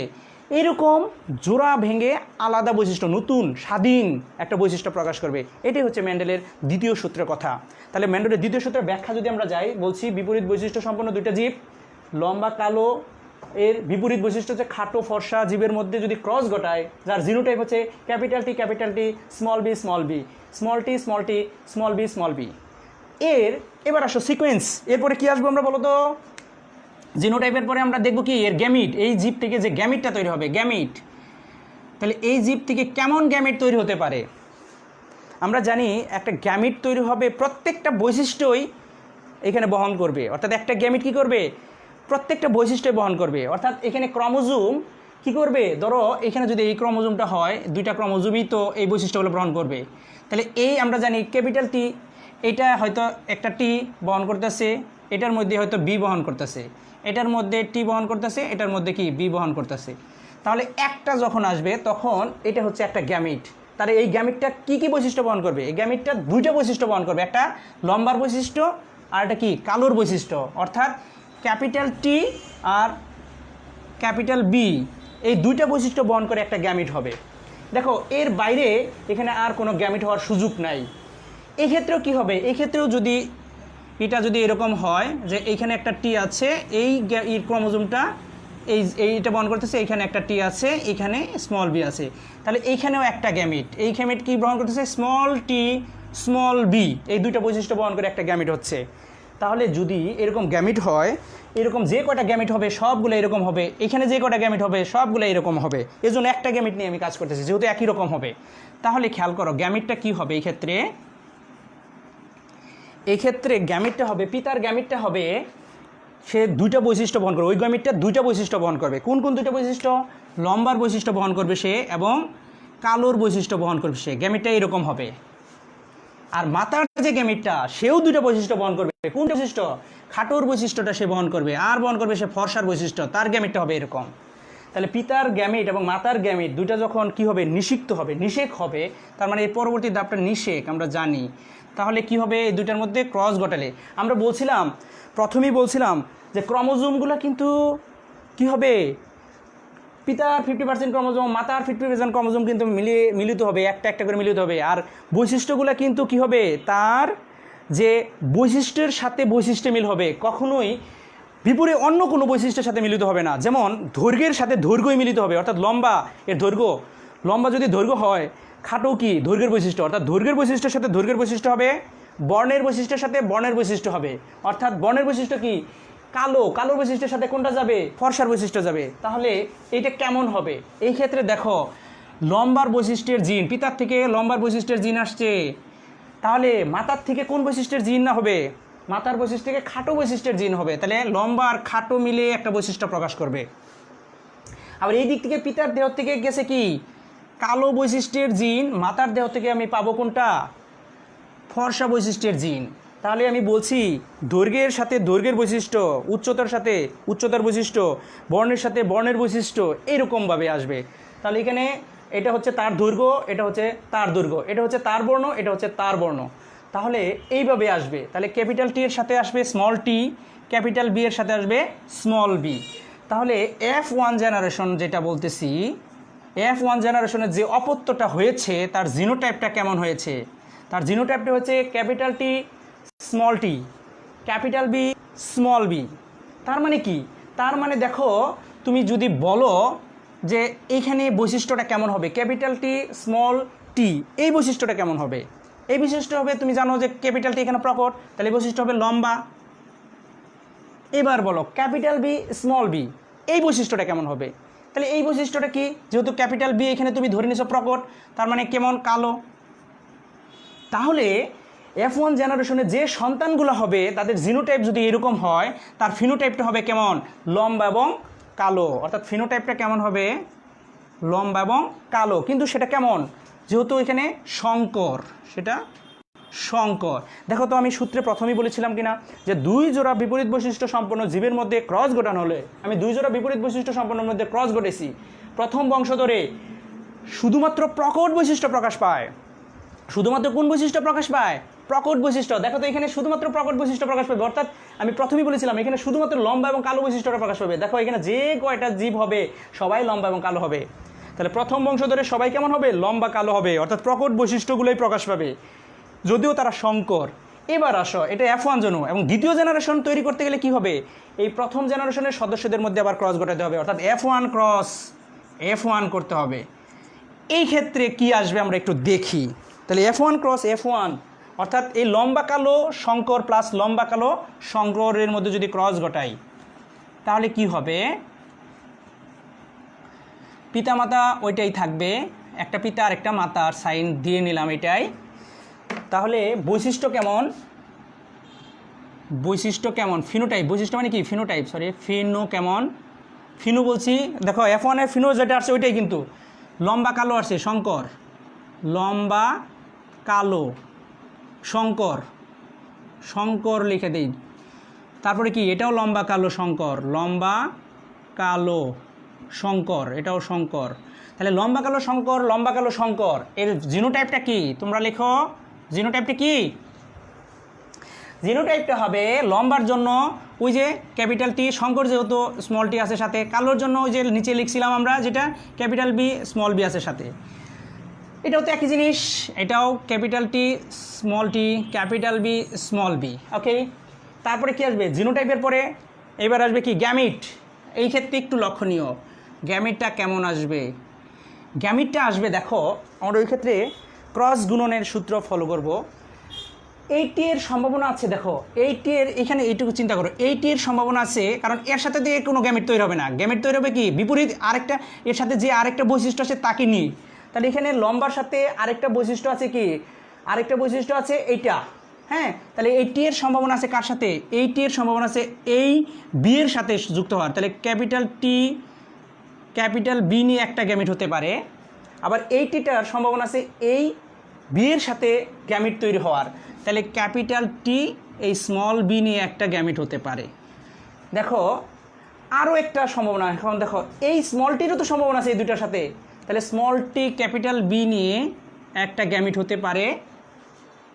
এরকম জোড়া ভেঙে আলাদা বৈশিষ্ট্য, নতুন স্বাধীন একটা বৈশিষ্ট্য প্রকাশ করবে। এটাই হচ্ছে মেন্ডেলের দ্বিতীয় সূত্রের কথা। তাহলে মেন্ডেলের দ্বিতীয় সূত্রের ব্যাখ্যা যদি আমরা যাই, বলছি বিপরীত বৈশিষ্ট্য সম্পন্ন দুইটা জীব, লম্বা কালো এর বিপরীত বৈশিষ্ট্য হচ্ছে খাটো ফর্সা জীবের মধ্যে যদি ক্রস ঘটায়, যার জিনোটাইপ হচ্ছে capital T, small B, small B. এবার আসো সিকোয়েন্স, এরপরে কি আসবো আমরা বলো তো, জিনোটাইপের পরে আমরা দেখব কি এর গ্যামিট, এই জীব থেকে যে গ্যামিটটা তৈরি হবে, গ্যামিট। তাহলে এই জীব থেকে কেমন গ্যামিট তৈরি হতে পারে, আমরা জানি একটা গ্যামিট তৈরি হবে প্রত্যেকটা বৈশিষ্ট্যই এখানে বহন করবে। অর্থাৎ একটা গ্যামিট কি করবে, প্রত্যেকটা বৈশিষ্ট্যই বহন করবে। অর্থাৎ এখানে ক্রোমোজোম কি করবে, ধরো এখানে যদি এই ক্রোমোজোমটা হয়, দুইটা ক্রোমোজোমই তো এই বৈশিষ্ট্যগুলো বহন করবে। তাহলে এই আমরা জানি ক্যাপিটাল টি, এটা হয়তো একটা টি বহন করতেছে, এটার মধ্যে হয়তো বি বহন করতেছে, এটার মধ্যে টি বহন করতেছে, এটার মধ্যে কি বি বহন করতেছে। তাহলে একটা যখন আসবে তখন এটা হচ্ছে একটা গ্যামিট। তাহলে এই গ্যামিটটা কি কি বৈশিষ্ট্য বহন করবে, এই গ্যামিটটা দুইটা বৈশিষ্ট্য বহন করবে, একটা লম্বার বৈশিষ্ট্য আর একটা কি কালোর বৈশিষ্ট্য। অর্থাৎ ক্যাপিটাল টি আর ক্যাপিটাল বি এই দুইটা বৈশিষ্ট্য বহন করে একটা গ্যামিট হবে। দেখো এর বাইরে এখানে আর কোনো গ্যামিট হওয়ার সুযোগ নাই। এক্ষেত্রেও কি হবে, এক্ষেত্রেও যদি এটা যদি এরকম হয় যে এইখানে একটা টি আছে, এই ক্রোমোজোমটা এইটা বহন করতেছে, এইখানে একটা টি আছে, এইখানে স্মল বি আছে, তাহলে এইখানেও একটা গ্যামিট, এই গ্যামিট কি বহন করতেছে, স্মল টি স্মল বি, এই দুইটা বৈশিষ্ট্য বহন করে একটা গ্যামিট হচ্ছে। তাহলে যদি এরকম গ্যামিট হয়, এরকম যে কটা গ্যামিট হবে সবগুলো এরকম হবে, এখানে যে কটা গ্যামিট হবে সবগুলো এরকম হবে, এজন্য একটা গ্যামিট নিয়ে আমি কাজ করতেছি যেহেতু একই রকম হবে। তাহলে খেয়াল করো গ্যামিটটা কি হবে, এই ক্ষেত্রে গ্যামিটটা হবে, পিতার গ্যামিটটা হবে, সে দুইটা বৈশিষ্ট্য বহন করবে, ওই গ্যামিটটা দুইটা বৈশিষ্ট্য বহন করবে। কোন কোন দুইটা বৈশিষ্ট্য, লম্বার বৈশিষ্ট্য বহন করবে সে এবং কালোর বৈশিষ্ট্য বহন করবে সে, গ্যামিটটা এরকম হবে। আর মাতার যে গ্যামিটটা সেও দুইটা বৈশিষ্ট্য বহন করবে, কোন বৈশিষ্ট্য, খাটোর বৈশিষ্ট্যটা সে বহন করবে, আর বহন করবে সে ফর্সার বৈশিষ্ট্য, তার গ্যামিটটা হবে এরকম। তাহলে পিতার গ্যামিট এবং মাতার গ্যামিট দুইটা যখন কি হবে, নিষিক্ত হবে, নিষেক হবে, তার মানে এর পরবর্তী ধাপটা নিষেক আমরা জানি। তাহলে কি হবে এই দুইটার মধ্যে ক্রস ঘটালে? আমরা বলছিলাম প্রথমেই বলছিলাম যে ক্রোমোজোমগুলো কিন্তু কি হবে, পিতার 50% ক্রোমোজোম, মাতার 50% ক্রোমোজোম কিন্তু মিলিত হবে, একটা একটা করে মিলিত হবে। আর বৈশিষ্ট্যগুলো কিন্তু কি হবে, তার যে বৈশিষ্ট্যের সাথে বৈশিষ্ট্যে মিল হবে, কখনোই বিপরীত অন্য কোনো বৈশিষ্ট্যের সাথে মিলিত হবে না। যেমন দৈর্ঘ্যের সাথে দৈর্ঘ্যই মিলিত হবে, অর্থাৎ লম্বা এর দৈর্ঘ্য, লম্বা যদি দৈর্ঘ্য হয়, খাটো কি দৈর্ঘ্যের বৈশিষ্ট্য, অর্থাৎ দৈর্ঘ্যের বৈশিষ্ট্যের সাথে দৈর্ঘ্যের বৈশিষ্ট্য হবে, বর্ণের বৈশিষ্ট্যের সাথে বর্ণের বৈশিষ্ট্য হবে। অর্থাৎ বর্ণের বৈশিষ্ট্য কি, কালো, কালোর বৈশিষ্ট্যের সাথে কোনটা যাবে, ফর্সার বৈশিষ্ট্য যাবে। তাহলে এইটা কেমন হবে? এই ক্ষেত্রে দেখো লম্বার বৈশিষ্ট্যের জিন, পিতার থেকে লম্বার বৈশিষ্ট্যের জিন আসছে, তাহলে মাতার থেকে কোন বৈশিষ্ট্যের জিন না হবে, মাতার বৈশিষ্ট্য থেকে খাটো বৈশিষ্ট্যের জিন হবে। তাহলে লম্বা আর খাটো মিলে একটা বৈশিষ্ট্য প্রকাশ করবে। আবার এই দিক থেকে পিতার দেহ থেকে গেছে কি কালো বৈশিষ্ট্যের জিন, মাতার দেহ থেকে আমি পাবো কোনটা, ফর্সা বৈশিষ্ট্যের জিন। তাহলে আমি বলছি দৈর্ঘ্যের সাথে দৈর্ঘ্যের বৈশিষ্ট্য, উচ্চতার সাথে উচ্চতার বৈশিষ্ট্য, বর্ণের সাথে বর্ণের বৈশিষ্ট্য এরকমভাবে আসবে। তাহলে এখানে এটা হচ্ছে তার দৈর্ঘ্য, এটা হচ্ছে তার দৈর্ঘ্য, এটা হচ্ছে তার বর্ণ, এটা হচ্ছে তার বর্ণ। তাহলে এইভাবে আসবে। তাহলে ক্যাপিটাল টি এর সাথে আসবে স্মল টি, ক্যাপিটাল বি এর সাথে আসবে স্মল বি। তাহলে F1 জেনারেশন যেটা বলতেছি, F1 জেনারেশনের যে অপত্যটা হয়েছে তার জিনোটাইপটা কেমন হয়েছে, তার জিনোটাইপটা হচ্ছে capital T small T, capital B small B. তার মানে কি, তার মানে দেখো তুমি যদি বলো যে এইখানে বৈশিষ্ট্যটা কেমন হবে, ক্যাপিটাল টি স্মল টি, এই বৈশিষ্ট্যটা কেমন হবে, এই বৈশিষ্ট্য হবে, তুমি জানো যে ক্যাপিটাল টি এখানে প্রকট, তাহলে এই বৈশিষ্ট্য হবে লম্বা। এবার বলো ক্যাপিটাল বি স্মল বি, এই বৈশিষ্ট্যটা কেমন হবে? তাহলে এই বৈশিষ্ট্যটা কি, যেহেতু ক্যাপিটাল বি এখানে তুমি ধরে নিছো প্রকট, তার মানে কেমন, কালো। তাহলে F1 জেনারেশনে যে সন্তানগুলো হবে তাদের জিনোটাইপ যদি এরকম হয়, তার ফিনোটাইপটা হবে কেমন, লম্বা এবং কালো। অর্থাৎ ফিনোটাইপটা কেমন হবে, লম্বা এবং কালো। কিন্তু সেটা কেমন, যেহেতু এখানে সংকর, সেটা সংকর। দেখো তো আমি সূত্রে প্রথমেই বলেছিলাম কিনা যে দুই জোড়া বিপরীত বৈশিষ্ট্য সম্পন্ন জীবের মধ্যে ক্রস ঘটানো হলে, আমি দুই জোড়া বিপরীত বৈশিষ্ট্য সম্পন্নের মধ্যে ক্রস ঘটেছি, প্রথম বংশধরে শুধুমাত্র প্রকট বৈশিষ্ট্য প্রকাশ পায়। শুধুমাত্র কোন বৈশিষ্ট্য প্রকাশ পায়, প্রকট বৈশিষ্ট্য। দেখো তো এখানে শুধুমাত্র প্রকট বৈশিষ্ট্য প্রকাশ পাবে, অর্থাৎ আমি প্রথমেই বলেছিলাম এখানে শুধুমাত্র লম্বা এবং কালো বৈশিষ্ট্যটা প্রকাশ পাবে। দেখো এখানে যে কয়টা জীব হবে সবাই লম্বা এবং কালো হবে। তাহলে প্রথম বংশধরে সবাই কেমন হবে, লম্বা কালো হবে, অর্থাৎ প্রকট বৈশিষ্ট্যগুলোই প্রকাশ পাবে, যদিও তারা সংকর। এবার আসো, এটা F1 জন্য, এবং দ্বিতীয় জেনারেশন তৈরি করতে গেলে কি হবে, এই প্রথম জেনারেশনের সদস্যদের মধ্যে আবার ক্রস ঘটাতে হবে, অর্থাৎ F1 ক্রস F1 করতে হবে। এই ক্ষেত্রে কি আসবে আমরা একটু দেখি। তাহলে F1 ক্রস F1, অর্থাৎ এই লম্বা কালো শঙ্কর প্লাস লম্বা কালো শঙ্করের মধ্যে যদি ক্রস ঘটাই তাহলে কি হবে, পিতামাতা ওইটাই থাকবে, একটা পিতা আর একটা মাতার সাইন দিয়ে নিলাম এটাই। তাহলে বৈশিষ্ট্য কেমন, বৈশিষ্ট্য কেমন, ফিনোটাইপ, বৈশিষ্ট্য মানে কি ফিনোটাইপ, সরি ফিনো কেমন, ফিনো বলছি, দেখো F1 এর ফিনো যেটা আসছে ওইটাই কিন্তু লম্বা কালো আসছে, শঙ্কর, লম্বা কালো শঙ্কর, শঙ্কর লিখে দিই। তারপরে কি, এটাও লম্বা কালো শঙ্কর, লম্বা কালো শঙ্কর, এটাও শঙ্কর। তাহলে লম্বা কালো শঙ্কর, লম্বা কালো শঙ্কর, এর জিনোটাইপটা কি তোমরা লেখো, জিনোটাইপটা কি, জিনোটাইপটা হবে লম্বার জন্য ওই যে ক্যাপিটাল টি, শঙ্কর যেহেতু স্মল টি আছে সাথে, কালোর জন্য ওই যে নিচে লিখছিলাম আমরা যেটা ক্যাপিটাল বি স্মল বি আছে সাথে, এটাও তো একই জিনিস, এটাও capital T small T, capital B small B. ওকে, তারপরে কি আসবে জিনোটাইপের পরে, এবার আসবে কি গ্যামিট। এই ক্ষেত্রে একটু লক্ষণীয়, গ্যামিটটা কেমন আসবে, গ্যামিটটা আসবে দেখো আমরা ওই ক্ষেত্রে ক্রস গুণনের সূত্র ফলো করব। 80 এর সম্ভাবনা আছে, দেখো 80 এর এখানে এইটুকু চিন্তা করো, 80 এর সম্ভাবনা আছে, কারণ এর সাথে দিয়ে কোনো গ্যামিট তৈরি হবে না, গ্যামিট তৈরি হবে কি বিপরীত আরেকটা, এর সাথে যে আরেকটা বৈশিষ্ট্য আছে তাকে নিয়ে। তাহলে এখানে লম্বার সাথে আরেকটা বৈশিষ্ট্য আছে কি, আরেকটা বৈশিষ্ট্য আছে এইটা, হ্যাঁ। তাহলে 80 এর সম্ভাবনা আছে কার সাথে, 80 এর সম্ভাবনা আছে এই বি এর সাথে যুক্ত হওয়ার। তাহলে ক্যাপিটাল টি ক্যাপিটাল বি নিয়ে একটা গ্যামিট হতে পারে, আবার 80টার সম্ভাবনা আছে এই বি এর সাথে গ্যামিট তৈরি হওয়ার। তাহলে ক্যাপিটাল টি এই স্মল বি নিয়ে একটা গ্যামিট হতে পারে। দেখো আরও একটা সম্ভাবনা, এখন দেখো এই স্মল টিরও তো সম্ভাবনা আছে এই দুটার সাথে, তাহলে স্মল টি ক্যাপিটাল বি নিয়ে একটা গ্যামিট হতে পারে,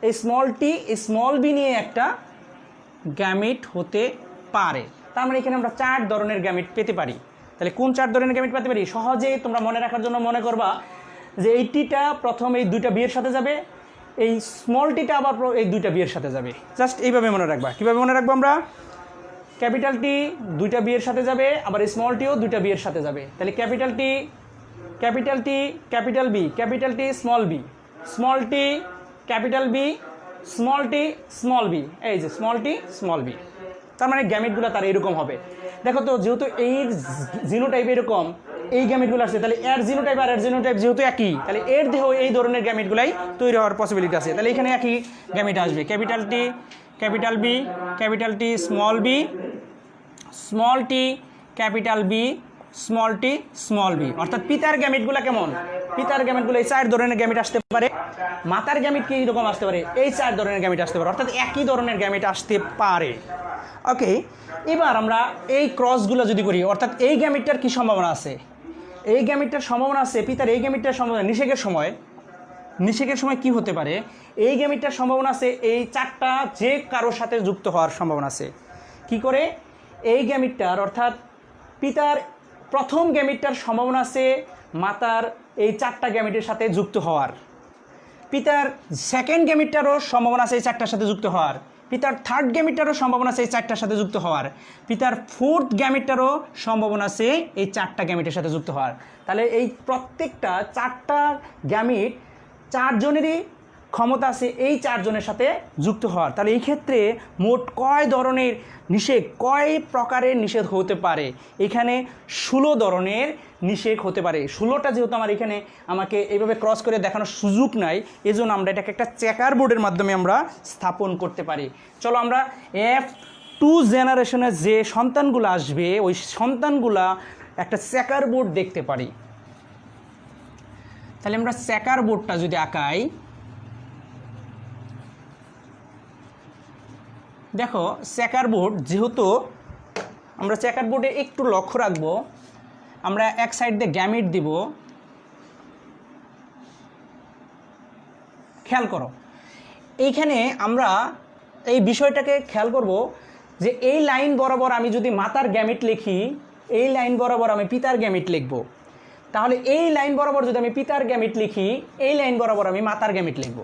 এই স্মল টি স্মল বি নিয়ে একটা গ্যামিট হতে পারে। তার মানে এখানে আমরা 4 ধরনের গ্যামিট পেতে পারি। তাহলে কোন 4 ধরনের গ্যামিট পেতে পারি? সহজেই তোমরা মনে রাখার জন্য মনে করবা যে এই টিটা প্রথম এই 2টা বিয়ের সাথে যাবে, এই স্মল টিটা আবার এই 2টা বিয়ের সাথে যাবে। জাস্ট এইভাবে মনে রাখবা। কীভাবে মনে রাখবো আমরা? ক্যাপিটাল টি 2টা বিয়ের সাথে যাবে, আবার স্মল টিও 2টা বিয়ের সাথে যাবে। তাহলে capital T capital B, capital T small B, small T capital B, small T small B, এই যে স্মল টি স্মল বি। তার মানে গ্যামিটগুলো তার এরকম হবে। দেখো তো, যেহেতু এই জিনোটাইপ এরকম, এই গ্যামিটগুলো আসছে, তাহলে এর জিনোটাইপ আর এর জিনোটাইপ যেহেতু একই, তাহলে এর দেহ এই ধরনের গ্যামিটগুলাই তৈরি হওয়ার পসিবিলিটি আছে। তাহলে এখানে একই গ্যামিট আসবে, capital T capital B, capital T small B, small T capital B, small T small B. অর্থাৎ পিতার গ্যামিটগুলো কেমন? পিতার গ্যামিটগুলো এই 4 ধরনের গ্যামিট আসতে পারে। মাতার গ্যামিট কি রকম আসতে পারে? এই 4 ধরনের গ্যামিট আসতে পারে। অর্থাৎ একই ধরনের গ্যামিট আসতে পারে। ওকে, এবার আমরা এই ক্রসগুলো যদি করি, অর্থাৎ এই গ্যামিটটার কি সম্ভাবনা আছে? এই গ্যামিটটার সম্ভাবনা আছে, পিতার এই গ্যামিটটার সম্ভাবনা নিষেকের সময় কি হতে পারে? এই গ্যামিটটার সম্ভাবনা আছে এই 4টা যে কারোর সাথে যুক্ত হওয়ার সম্ভাবনা আছে। কি করে? এই গ্যামিটটার অর্থাৎ পিতার প্রথম গ্যামিটটার সম্ভাবনা আছে মাতার এই 4টা গ্যামিটের সাথে যুক্ত হওয়ার। পিতার সেকেন্ড গ্যামিটটারও সম্ভাবনা আছে এই 4টার সাথে যুক্ত হওয়ার। পিতার থার্ড গ্যামিটটারও সম্ভাবনা আছে এই 4টার সাথে যুক্ত হওয়ার। পিতার ফোর্থ গ্যামিটটারও সম্ভাবনা আছে এই 4টা গ্যামিটের সাথে যুক্ত হওয়ার। তাহলে এই প্রত্যেকটা 4টা গ্যামিট 4 জনেরই ক্ষমতা আছে এই 4 জনের সাথে যুক্ত হওয়ার। তাহলে এই ক্ষেত্রে মোট কয় ধরনের নিষেক, কয় প্রকারের নিষেধ হতে পারে? এখানে 16 ধরনের নিষেক হতে পারে। 16টা যেহেতু আমার এখানে আমাকে এইভাবে ক্রস করে দেখানোর সুযোগ নাই, এজন্য আমরা এটাকে একটা চেকার বোর্ডের মাধ্যমে আমরা স্থাপন করতে পারি। চলো আমরা F2 জেনারেশনের যে সন্তানগুলো আসবে ওই সন্তানগুলা একটা চেকার বোর্ড দেখতে পারি। তাহলে আমরা চেকার বোর্ডটা যদি আঁকাই, দেখো চেকার বোর্ড, যেহেতু আমরা চেকার বোর্ডে একটু লক্ষ্য রাখবো, আমরা এক সাইড দিয়ে গ্যামিট দিব। খেয়াল করো, এইখানে আমরা এই বিষয়টাকে খেয়াল করব যে এই লাইন বরাবর আমি যদি মাতার গ্যামিট লিখি, এই লাইন বরাবর আমি পিতার গ্যামিট লিখব। তাহলে এই লাইন বরাবর যদি আমি পিতার গ্যামিট লিখি, এই লাইন বরাবর আমি মাতার গ্যামিট লিখব।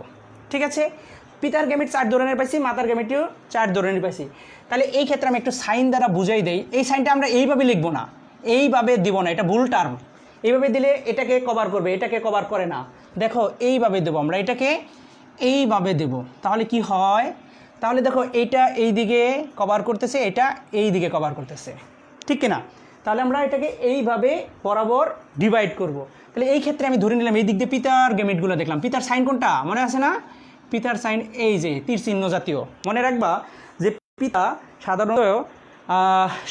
ঠিক আছে? পিতার গ্যামিট 4 ধরনের পাইছি, মাতার গ্যামিটও 4 ধরনের পাইছি। তাহলে এই ক্ষেত্রে আমি একটু সাইন দ্বারা বুঝাই দেই। এই সাইনটা আমরা এইভাবে লিখব না, এইভাবে দিব না, এটা ভুল টার্ম। এইভাবে দিলে এটাকে কভার করবে, এটাকে কভার করে না। দেখো এইভাবে দেবো আমরা, এটাকে এইভাবে দেব। তাহলে কি হয়? তাহলে দেখো এইটা এই দিকে কভার করতেছে, এটা এই দিকে কভার করতেছে, ঠিক কিনা? তাহলে আমরা এটাকে এইভাবে বরাবর ডিভাইড করব। তাহলে এই ক্ষেত্রে আমি ধরে নিলাম এই দিক দিয়ে পিতার গ্যামিটগুলো দেখলাম। পিতার সাইন কোনটা মনে আছে না? পিতার সাইন এই যে তীর চিহ্ন জাতীয়। মনে রাখবা যে পিতা সাধারণত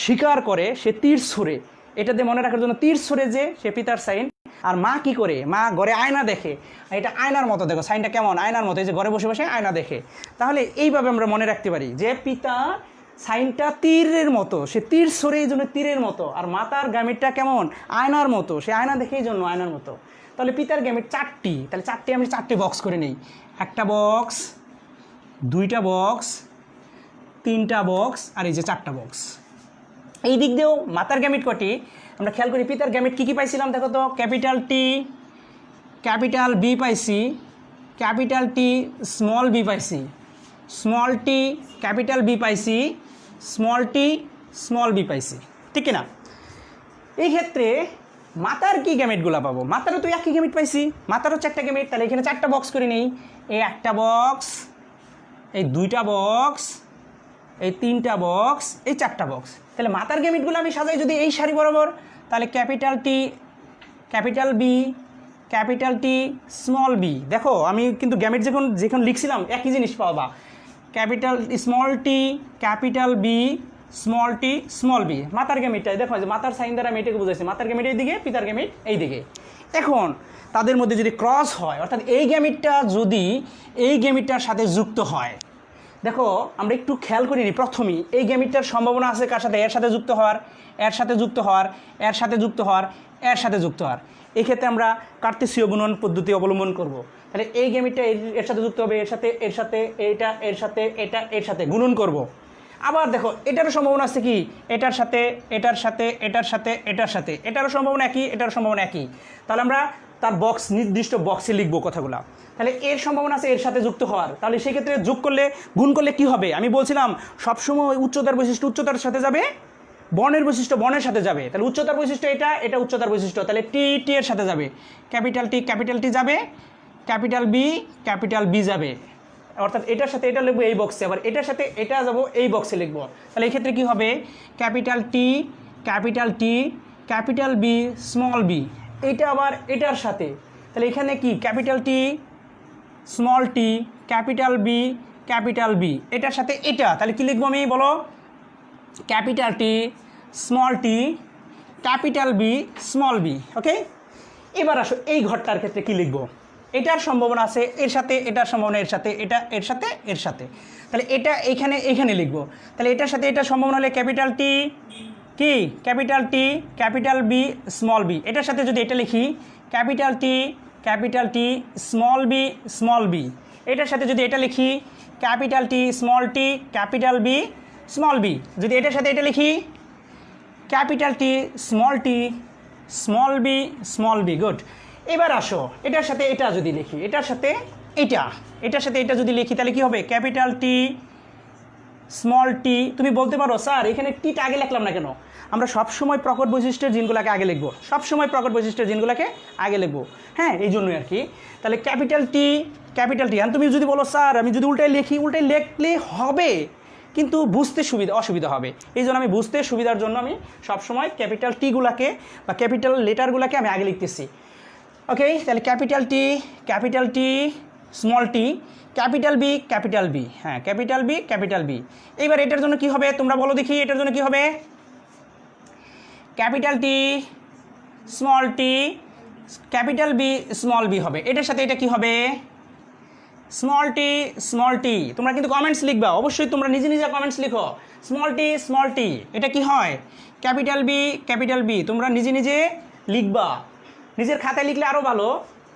শিকার করে, সে তীর ছুঁড়ে, এটা দিয়ে মনে রাখার জন্য তীর ছুঁড়ে যে সে পিতার সাইন। আর মা কি করে? মা ঘরে আয়না দেখে, এটা আয়নার মতো। দেখো সাইনটা কেমন, আয়নার মতো, এই যে ঘরে বসে বসে আয়না দেখে। তাহলে এইভাবে আমরা মনে রাখতে পারি যে পিতা সাইনটা তীরের মতো, সে তীর ছড়ে এই জন্য তীরের মতো। আর মাতার গ্যামিটটা কেমন? আয়নার মতো, সে আয়না দেখে এই জন্য আয়নার মতো। তাহলে পিতার গ্যামিট 4টি, তাহলে 4টি আমি 4টি বক্স করে নিই। 1টা বক্স, 2টা বক্স, 3টা বক্স, আর এই যে 4টা বক্স। এই দিক দিয়েও মাতার গ্যামিট কটি আমরা খেয়াল করি। পিতার গ্যামিট কী কী পাইছিলাম দেখো তো? ক্যাপিটাল টি ক্যাপিটাল বি পাইছি, ক্যাপিটাল টি স্মল বি পাইছি, স্মল টি ক্যাপিটাল বি পাইছি, স্মল টি স্মল বি পাইছি, ঠিক না? এই ক্ষেত্রে মাতার কি গ্যামিটগুলো পাবো? মাতারও তো একই গ্যামিট পাইছি, মাতারও 4টা গ্যামিট। তাহলে এখানে 4টা বক্স করে নেই। এই 1টা বক্স, এই 2টা বক্স, এই 3টা বক্স, এই 4টা বক্স। তাহলে মাতার গ্যামিটগুলো আমি সাজাই যদি এই সারি বরাবর, তাহলে capital T capital B capital T small B. দেখো আমি কিন্তু গ্যামিট যখন লিখছিলাম একই জিনিস পাবা। Capital small T capital B small T small B. মাতার গ্যামিটটাই দেখো, যে মাতার সাইন দ্বারা আমি এটাকে বুঝাইছি, মাতার গ্যামিট এই দিকে, পিতার গ্যামিট এই দিকে। এখন তাদের মধ্যে যদি ক্রস হয়, অর্থাৎ এই গ্যামিটটা যদি এই গ্যামিটটার সাথে যুক্ত হয়, দেখো আমরা একটু খেয়াল করিনি প্রথমেই, এই গ্যামিটটার সম্ভাবনা আছে কার সাথে? এর সাথে যুক্ত হওয়ার, এর সাথে যুক্ত হওয়ার, এর সাথে যুক্ত হওয়ার, এর সাথে যুক্ত হওয়ার। এক্ষেত্রে আমরা কার্তেশীয় গুণন পদ্ধতি অবলম্বন করব। তাহলে এই গেমিটটা এর সাথে যুক্ত হবে, এর সাথে এইটা, এর সাথে এটা, এর সাথে গুণন করব। আবার দেখো এটারও সম্ভাবনা আছে কি, এটার সাথে এটার সাথে এটার সাথে এটার সাথে, এটারও সম্ভাবনা একই, এটারও সম্ভাবনা একই। তাহলে আমরা তার বক্স, নির্দিষ্ট বক্সে লিখবো কথাগুলো। তাহলে এর সম্ভাবনা আছে এর সাথে যুক্ত হওয়ার, তাহলে সেক্ষেত্রে যোগ করলে, গুণ করলে কি হবে? আমি বলছিলাম সবসময় উচ্চতার বৈশিষ্ট্য উচ্চতার সাথে যাবে, বর্ণের বৈশিষ্ট্য বর্ণের সাথে যাবে। তাহলে উচ্চতার বৈশিষ্ট্য এটা, এটা উচ্চতার বৈশিষ্ট্য, তাহলে টি টি এর সাথে যাবে, ক্যাপিটাল টি যাবে, ক্যাপিটাল বি যাবে, অর্থাৎ এটার সাথে এটা লিখবো এই বক্সে, আবার এটার সাথে এটা যাবো এই বক্সে লিখবো। তাহলে এই ক্ষেত্রে কী হবে? Capital T, capital B, small B, এইটা আবার এটার সাথে, তাহলে এখানে কি capital T, small T, capital B, এটার সাথে এটা, তাহলে কী লিখবো আমি বলো? Capital T, small T, capital B, small B. Okay, এবার আসো এই ঘরটার ক্ষেত্রে কী লিখবো? এটার সম্ভাবনা আছে এর সাথে, এটার সম্ভাবনা এর সাথে, এটা এর সাথে এর সাথে, তাহলে এটা এইখানে লিখবো। তাহলে এটার সাথে এটার সম্ভাবনা হলে ক্যাপিটাল টি, কি ক্যাপিটাল বি, স্মল বি, এটার সাথে যদি এটা লিখি ক্যাপিটাল টি, স্মল বি, এটার সাথে যদি এটা লিখি capital T, capital B, small B, যদি এটার সাথে এটা লিখি capital T, small B, good. এবার আসো এটার সাথে এটা যদি লিখি, এটার সাথে এটা যদি লিখি, তাহলে কি হবে? ক্যাপিটাল টি, স্মল টি। তুমি বলতে পারো স্যার এখানে টিটা আগে লিখলাম না কেন? আমরা সবসময় প্রকট বৈশিষ্ট্যের জিনগুলোকে আগে লিখবো, আগে লিখবো। হ্যাঁ, এই জন্যই আর কি। তাহলে ক্যাপিটাল টি, আর তুমি যদি বলো স্যার আমি যদি উল্টাই লিখলে হবে, কিন্তু বুঝতে অসুবিধা হবে, এই জন্য আমি বুঝতে সুবিধার জন্য আমি সবসময় ক্যাপিটাল টিগুলোকে বা ক্যাপিটাল লেটারগুলোকে আমি আগে লিখতেছি। ওকে, তাহলে capital T, small T, capital B, হ্যাঁ ক্যাপিটাল বি। এবার এটার জন্য কি হবে তোমরা বলো দেখি, এটার জন্য কি হবে? Capital T, small T, capital B, small B হবে। এটার সাথে এটা কি হবে? Small tea. তোমরা কিন্তু কমেন্টস লিখবা, অবশ্যই তোমরা নিজে কমেন্টস লিখো। স্মল টি, এটা কি হয়? ক্যাপিটাল বি, তোমরা নিজে লিখবা, নিজের খাতায় লিখলে আরও ভালো।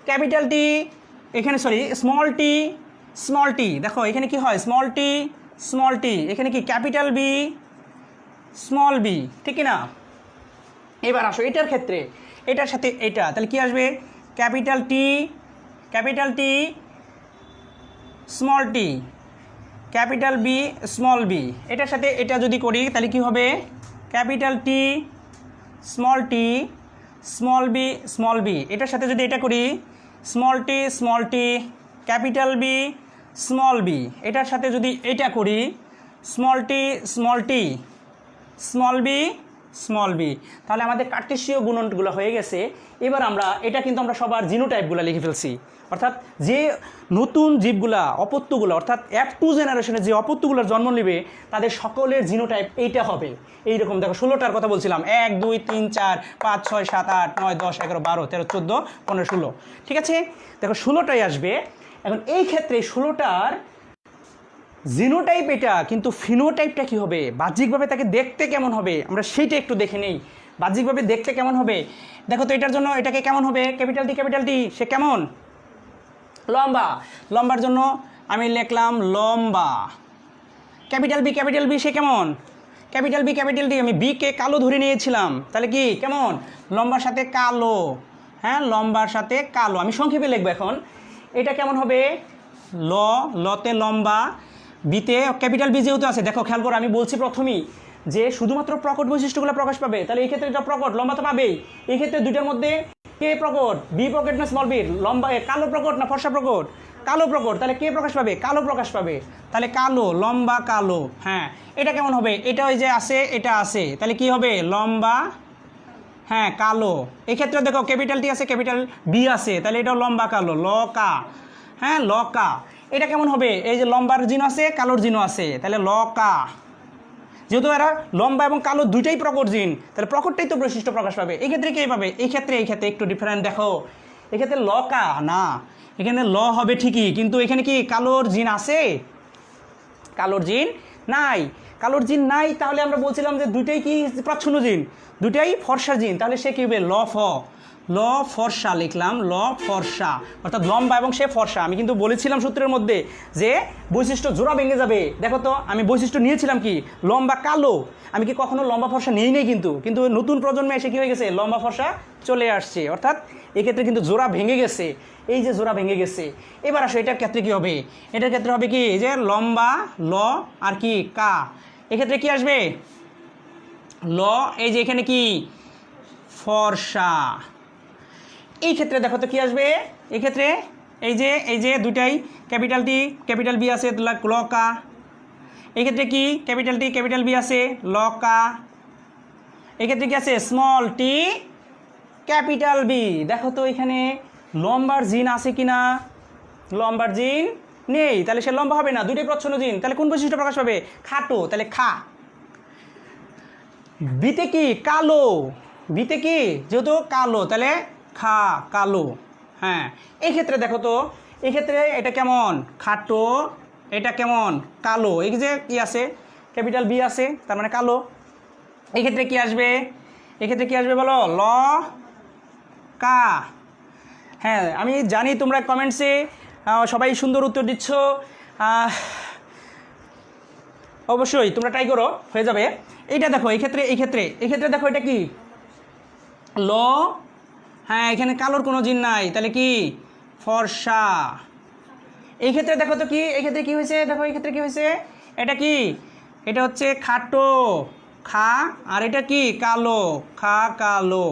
ক্যাপিটাল টি, এখানে স্মল টি, দেখো এখানে কি হয়? স্মল টি, এখানে কি ক্যাপিটাল বি, স্মল বি, ঠিক না? এবার আসো এটার ক্ষেত্রে, এটার সাথে এটা, তাহলে কি আসবে? Capital T, small T, capital B, small B, এটার সাথে এটা যদি করি তাহলে কি হবে? ক্যাপিটাল টি, স্মল বি, এটার সাথে যদি এটা করি small T, capital B, small B, এটার সাথে যদি এটা করি স্মল টি, স্মল বি, তাহলে আমাদের কার্টেশীয় গুণনগুলো হয়ে গেছে। এবার এটা কিন্তু আমরা সবার জিনোটাইপগুলো লিখে ফেলছি, অর্থাৎ যে নতুন জীবগুলা, অপত্যগুলো, অর্থাৎ F2 জেনারেশনে যে অপত্যগুলোর জন্ম নেবে তাদের সকলের জিনোটাইপ এইটা হবে। এইরকম দেখো 16টার কথা বলছিলাম, 1 2 3 4 5 6 7 8 9 10 11 12 13 14 15 16, ঠিক আছে? দেখো 16টাই আসবে। এখন এই ক্ষেত্রে 16টার জিনোটাইপ এটা, কিন্তু ফিনোটাইপটা কি হবে? বাহ্যিকভাবে তাকে দেখতে কেমন হবে আমরা সেইটা একটু দেখে নেই। বাহ্যিকভাবে দেখতে কেমন হবে দেখো তো, এটার জন্য এটাকে কেমন হবে? ক্যাপিটাল টি, সে কেমন? লম্বার জন্য আমি লিখলাম লম্বা। ক্যাপিটাল বি, সে কেমন? ক্যাপিটাল টি, আমি বিকে কালো ধরে নিয়েছিলাম, তাহলে কি কেমন? লম্বার সাথে কালো, হ্যাঁ লম্বার সাথে কালো। আমি সংক্ষেপে লিখবো এখন, এটা কেমন হবে? লতে লম্বা, বিতে ক্যাপিটাল বি যেহেতু আছে, দেখো খেয়াল করো আমি বলছি প্রথমেই যে শুধুমাত্র প্রকট বৈশিষ্ট্যগুলো প্রকাশ পাবে, তাহলে এই ক্ষেত্রে এটা প্রকট, লম্বা তো পাবেই। এই ক্ষেত্রে দুইটার মধ্যে কে প্রকট? বি প্রকট না স্মল বি? লম্বা কালো প্রকট না ফর্সা প্রকট? কালো প্রকট, তাহলে কে প্রকাশ পাবে? কালো প্রকাশ পাবে, তাহলে কালো, লম্বা কালো। হ্যাঁ, এটা কেমন হবে? এটা ওই যে আছে, এটা আছে, তাহলে কি হবে? লম্বা, হ্যাঁ কালো। এক্ষেত্রে দেখো ক্যাপিটাল টি আছে, ক্যাপিটাল বি আছে, তাহলে এটাও লম্বা কালো, লকা, হ্যাঁ লকা। এটা কেমন হবে? এই যে লম্বার জিনো আছে, কালোর জিনো আছে, তাহলে লকা। যেহেতু এরা লম্বা এবং কালো দুইটাই প্রকট জিন, তাহলে প্রকটটাই তো বৈশিষ্ট্য প্রকাশ পাবে। এই ক্ষেত্রে কে পাবে? এই ক্ষেত্রে একটু ডিফারেন্ট দেখো, এক্ষেত্রে লকা না, এখানে ল হবে ঠিকই, কিন্তু এখানে কি কালোর জিন আছে? কালোর জিন নাই, তাহলে আমরা বলছিলাম যে দুইটাই কি প্রচ্ছন্ন জিন, দুইটাই ফর্সা জিন, তাহলে সে কি হবে? ল ফর্সা লিখলাম, ল ফর্সা অর্থাৎ লম্বা এবং সে ফর্সা। আমি কিন্তু বলেছিলাম সূত্রের মধ্যে যে বৈশিষ্ট্য জোড়া ভেঙে যাবে। দেখো তো আমি বৈশিষ্ট্য নিয়েছিলাম কি লম্বা কালো, আমি কি কখনো লম্বা ফর্সা নেই কিন্তু নতুন প্রজন্মে এসে কী হয়ে গেছে লম্বা ফর্সা চলে আসছে, অর্থাৎ এক্ষেত্রে কিন্তু জোড়া ভেঙে গেছে। এই যে জোড়া ভেঙে গেছে, এবার আসো এটার ক্ষেত্রে কী হবে, এটার ক্ষেত্রে হবে কি যে লম্বা ল আর কি কা, এক্ষেত্রে কি আসবে ল, এই যে এখানে কি ফর্সা। এই ক্ষেত্রে দেখো তো কি আসবে, এই ক্ষেত্রে এই যে দুইটাই ক্যাপিটাল টি ক্যাপিটাল বি আছে ল কা, এই ক্ষেত্রে কি ক্যাপিটাল টি ক্যাপিটাল বি আছে ল কা, এই ক্ষেত্রে কি আছে স্মল টি ক্যাপিটাল বি। দেখো তো এখানে লম্বার জিন আছে কিনা, লম্বার জিন নেই, তাহলে সে লম্বা হবে না, দুইটাই প্রচ্ছন্ন জিন, তাহলে কোন বৈশিষ্ট্য প্রকাশ পাবে খাটো, তাহলে খা। বিতে কি কালো, বিতে কি যেহেতু কালো তাহলে খা কালো। হ্যাঁ এই ক্ষেত্রে দেখো তো, এই ক্ষেত্রে এটা কেমন খাটো, এটা কেমন কালো, এই যে কি আছে ক্যাপিটাল বি আছে তার মানে কালো। এই ক্ষেত্রে কি আসবে, এক্ষেত্রে কি আসবে বলো ল কা। হ্যাঁ আমি জানি তোমরা কমেন্টসে সবাই সুন্দর উত্তর দিচ্ছ, অবশ্যই তোমরা ট্রাই করো, হয়ে যাবে। এইটা দেখো এই ক্ষেত্রে দেখো এটা কি ল, হ্যাঁ এখানে কালোর কোনো জিন নাই, তাহলে কি ফর্সা। এই ক্ষেত্রে দেখো তো কি, এই ক্ষেত্রে কি হয়েছে, দেখো এই ক্ষেত্রে কি হয়েছে, এটা কি এটা হচ্ছে খাটো খা, আর এটা কি কালো খা কালো।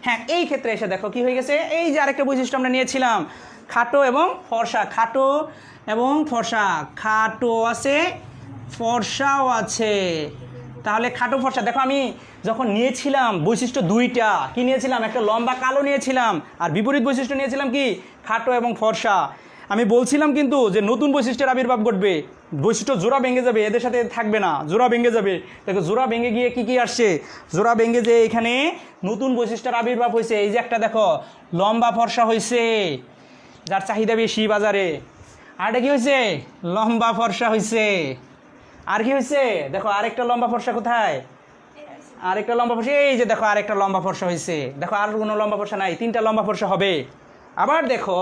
হ্যাঁ এই ক্ষেত্রে এসে দেখো কি হয়ে গেছে, এই যে আরেকটা বৈশিষ্ট্য আমরা নিয়েছিলাম খাটো এবং ফর্সা, খাটো এবং ফর্সা, খাটো আছে ফর্সাও আছে, তাহলে খাটো ফর্সা। দেখো আমি যখন নিয়েছিলাম বৈশিষ্ট্য দুইটা, কি নিয়েছিলাম একটা লম্বা কালো নিয়েছিলাম, আর বিপরীত বৈশিষ্ট্য নিয়েছিলাম কি খাটো এবং ফর্সা। আমি বলছিলাম কিন্তু যে নতুন বৈশিষ্ট্যের আবির্ভাব ঘটবে, বৈশিষ্ট্য জোড়া ভেঙে যাবে, এদের সাথে থাকবে না, জোড়া ভেঙে যাবে। দেখো জোড়া ভেঙে গিয়ে কি কি আসছে, জোড়া ভেঙে যে এখানে নতুন বৈশিষ্ট্যের আবির্ভাব হয়েছে। এই যে একটা দেখো লম্বা ফর্সা হয়েছে, যার চাহিদা বেশি বাজারে, আর এটা কি হয়েছে লম্বা ফর্সা হয়েছে, আর কি হয়েছে দেখো আরেকটা লম্বা ফর্সা কোথায়, আরেকটা লম্বা ফর্সা, এই যে দেখো আরেকটা লম্বা ফর্সা হয়েছে, দেখো আর কোনো লম্বা ফর্সা নাই, তিনটা লম্বা ফর্সা হবে। আবার দেখো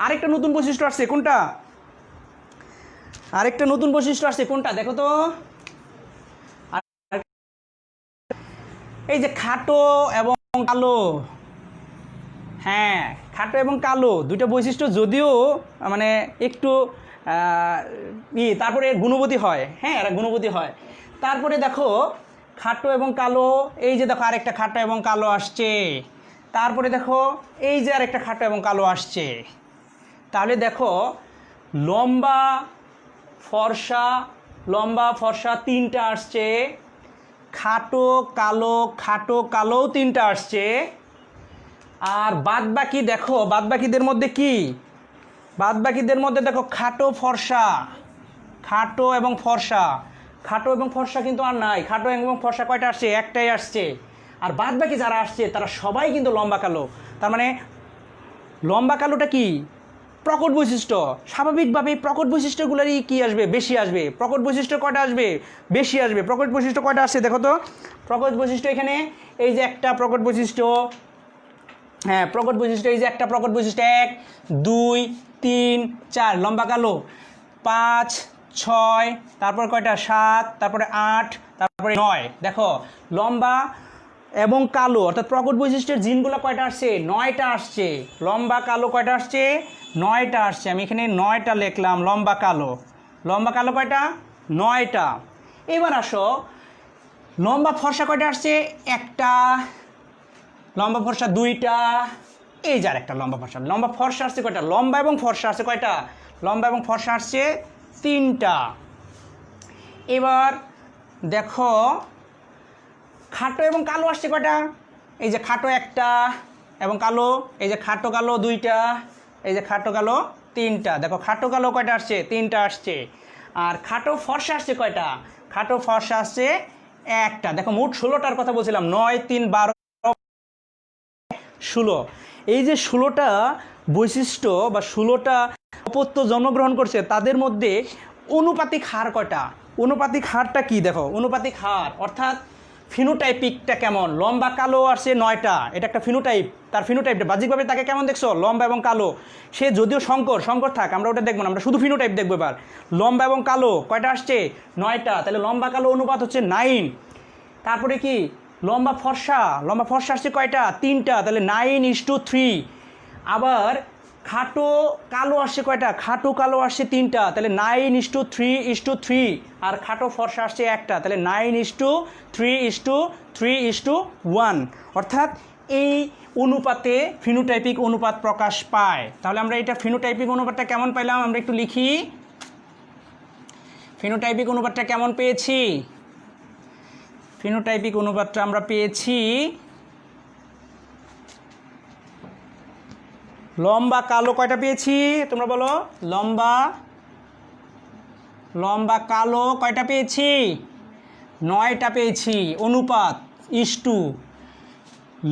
আরেকটা নতুন বৈশিষ্ট্য আসছে, কোনটা আরেকটা নতুন বৈশিষ্ট্য আসছে কোনটা দেখো তো, এই যে খাটো এবং কালো। হ্যাঁ খাটো এবং কালো দুইটা বৈশিষ্ট্য যদিও মানে একটু তারপরে গুণবতী হয়, হ্যাঁ এরা গুণবতী হয়। তারপরে দেখো খাটো এবং কালো, এই যে দেখো আরেকটা খাটো এবং কালো আসছে, তারপরে দেখো এই যে আরেকটা খাটো এবং কালো আসছে। তাহলে দেখো লম্বা ফর্সা, লম্বা ফর্সা তিনটা আসছে, খাটো কালো তিনটা আসছে। আর বাদ বাকি দেখো, বাদ বাকিদের মধ্যে কি, বাদ বাকিদের মধ্যে দেখো খাটো ফর্সা, খাটো এবং ফর্সা, খাটো এবং ফর্সা কিন্তু আর নাই, খাটো এবং ফর্সা কয়টা আসছে একটাই আসছে। আর বাদ বাকি যারা আসছে তারা সবাই কিন্তু লম্বা কালো। তার মানে লম্বা কালোটা কি প্রকট বৈশিষ্ট্য, স্বাভাবিকভাবে প্রকট বৈশিষ্ট্যগুলোরই কি আসবে বেশি আসবে, প্রকট বৈশিষ্ট্য কয়টা আসবে বেশি আসবে। প্রকট বৈশিষ্ট্য কয়টা আসছে দেখো তো, প্রকট বৈশিষ্ট্য এখানে এই যে একটা প্রকট বৈশিষ্ট্য, হ্যাঁ প্রকট বৈশিষ্ট্য এই যে একটা প্রকট বৈশিষ্ট্য 1 2 3 4 লম্বা কালো, 5 6 তারপর কয়টা 7 তারপরে 8 তারপরে 9। দেখো লম্বা এবং কালো অর্থাৎ প্রকট বৈশিষ্ট্যের জিনগুলো কয়টা আসছে 9টা আসছে, লম্বা কালো কয়টা আসছে 9টা আসছে। আমি এখানে 9টা লিখলাম লম্বা কালো, লম্বা কালো কয়টা 9টা। এবার আসো লম্বা ফর্সা কয়টা আসছে একটা, লম্বা ফর্সা 2টা, এই যে আরেকটা লম্বা ফর্সা, লম্বা ফর্সা আসছে কয়টা, লম্বা এবং ফর্সা আসছে কয়টা, লম্বা এবং ফর্সা আসছে 3টা। এবার দেখো খাটো এবং কালো আসছে কয়টা, এই যে খাটো একটা এবং কালো, এই যে খাটো কালো 2টা, এই যে খাটো কালো 3টা। দেখো খাটো কালো কয়টা আসছে 3টা আসছে। আর খাটো ফর্সা আসছে কয়টা, খাটো ফর্সা আসছে একটা। দেখো মোট 16টার কথা বলছিলাম, 9 3 12 16। এই যে 16টা বৈশিষ্ট্য বা 16টা অপত্য জন্মগ্রহণ করছে তাদের মধ্যে অনুপাতিক হার কয়টা, অনুপাতিক হারটা কি দেখো, অনুপাতিক হার অর্থাৎ ফিনোটাইপিকটা কেমন, লম্বা কালো আসছে 9টা, এটা একটা ফিনোটাইপ। তার ফিনোটাইপটা বাহ্যিকভাবে তাকে কেমন দেখছো, লম্বা এবং কালো। সে যদিও শঙ্কর থাক, আমরা ওটা দেখবো না, আমরা শুধু ফিনোটাইপ দেখবো এবার। লম্বা এবং কালো কয়টা আসছে, 9টা, তাহলে লম্বা কালো অনুপাত হচ্ছে 9। তারপরে কি লম্বা ফর্সা আসছে কয়টা, 3টা, তাহলে 9:3। আবার খাটো কালো আসছে কয়টা, খাটো কালো আসছে 3টা, তাহলে 9:3:3। আর খাটো ফর্সা আসছে একটা, তাহলে 9:3:3:1। অর্থাৎ এই অনুপাতে ফিনোটাইপিক অনুপাত প্রকাশ পায়। তাহলে আমরা এটা ফিনোটাইপিক অনুপাতটা কেমন পাইলাম, আমরা একটু লিখি। ফিনোটাইপিক অনুপাতটা কেমন পেয়েছি, ফিনোটাইপিক অনুপাতটা আমরা পেয়েছি লম্বা কালো কয়টা পেয়েছি, তোমরা বলো, লম্বা কালো কয়টা পেয়েছি, 9টা পেয়েছি। অনুপাত ইস্টু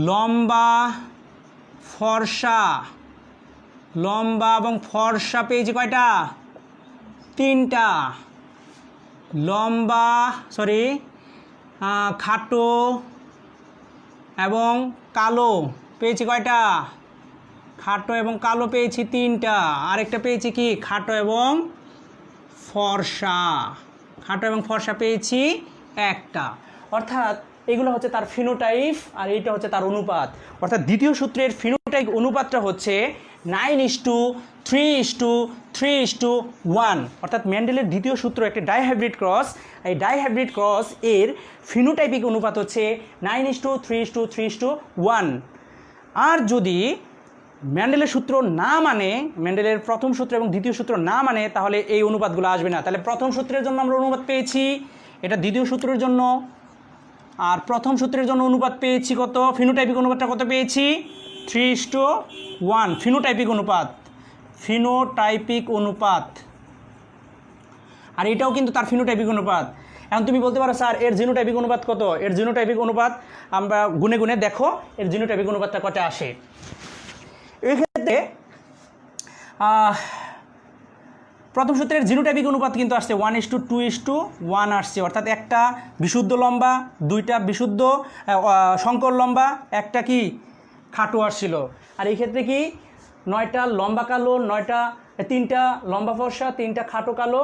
লম্বা এবং ফর্সা পেয়েছি কয়টা, 3টা। খাটো এবং কালো পেয়েছি কয়টা, খাটো এবং কালো পেয়েছি 3টা। আরেকটা পেয়েছি কি, খাটো এবং ফর্সা পেয়েছি একটা। অর্থাৎ এগুলো হচ্ছে তার ফিনোটাইপ, আর এইটা হচ্ছে তার অনুপাত। অর্থাৎ দ্বিতীয় সূত্রের ফিনোটাইপ অনুপাতটা হচ্ছে 9:3:3:1। অর্থাৎ মেন্ডেলের দ্বিতীয় সূত্র একটি ডাইহাইব্রিড ক্রস, এই ডাইহাইব্রিড ক্রস এর ফিনোটাইপিক অনুপাত হচ্ছে 9:3:3:1। আর যদি মেন্ডেলের সূত্র না মানে, মেন্ডেলের প্রথম সূত্র এবং দ্বিতীয় সূত্র না মানে, তাহলে এই অনুপাতগুলো আসবে না। তাহলে প্রথম সূত্রের জন্য আমরা অনুপাত পেয়েছি, এটা দ্বিতীয় সূত্রের জন্য। আর প্রথম সূত্রের জন্য অনুপাত পেয়েছি কত, ফিনোটাইপিক অনুপাতটা কত পেয়েছি, 3:1 ফিনোটাইপিক অনুপাত। আর এটাও কিন্তু তার ফিনোটাইপিক অনুপাত। এখন তুমি বলতে পারো স্যার এর জিনোটাইপিক অনুপাত কত, এর জিনোটাইপিক অনুপাত আমরা গুনে গুনে দেখো এর জিনোটাইপিক অনুপাতটা কত আসে। এই ক্ষেত্রে প্রথম সূত্রের জিনোটাইপিক অনুপাত কিন্তু আসছে 1:2:1 আসছে। অর্থাৎ একটা বিশুদ্ধ লম্বা, 2টা বিশুদ্ধ সংকর লম্বা, একটা কি খাটো আসছিল। আর এই ক্ষেত্রে কি 9টা লম্বা কালো, 3টা লম্বা ফর্সা, 3টা খাটো কালো,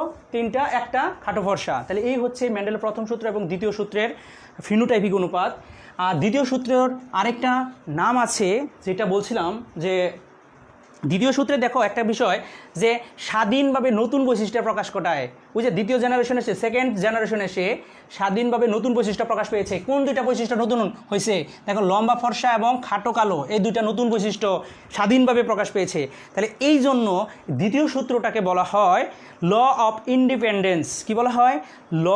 একটা খাটো ফর্সা। তাহলে এই হচ্ছে মেন্ডেলের প্রথম সূত্র এবং দ্বিতীয় সূত্রের ফিনোটাইপিক অনুপাত। আর দ্বিতীয় সূত্রের আরেকটা নাম আছে, যেটা বলছিলাম যে দ্বিতীয় সূত্রে দেখো একটা বিষয় যে স্বাধীনভাবে নতুন বৈশিষ্ট্য প্রকাশ ঘটায়। ওই যে দ্বিতীয় জেনারেশন এসে, সেকেন্ড জেনারেশন এসে স্বাধীনভাবে নতুন বৈশিষ্ট্য প্রকাশ পেয়েছে। কোন 2টা বৈশিষ্ট্য নতুন হয়েছে, দেখো লম্বা ফর্সা এবং খাটো কালো, এই 2টা নতুন বৈশিষ্ট্য স্বাধীনভাবে প্রকাশ পেয়েছে। তাহলে এই জন্য দ্বিতীয় সূত্রটাকে বলা হয় ল অফ ইন্ডিপেন্ডেন্স। কি বলা হয়, ল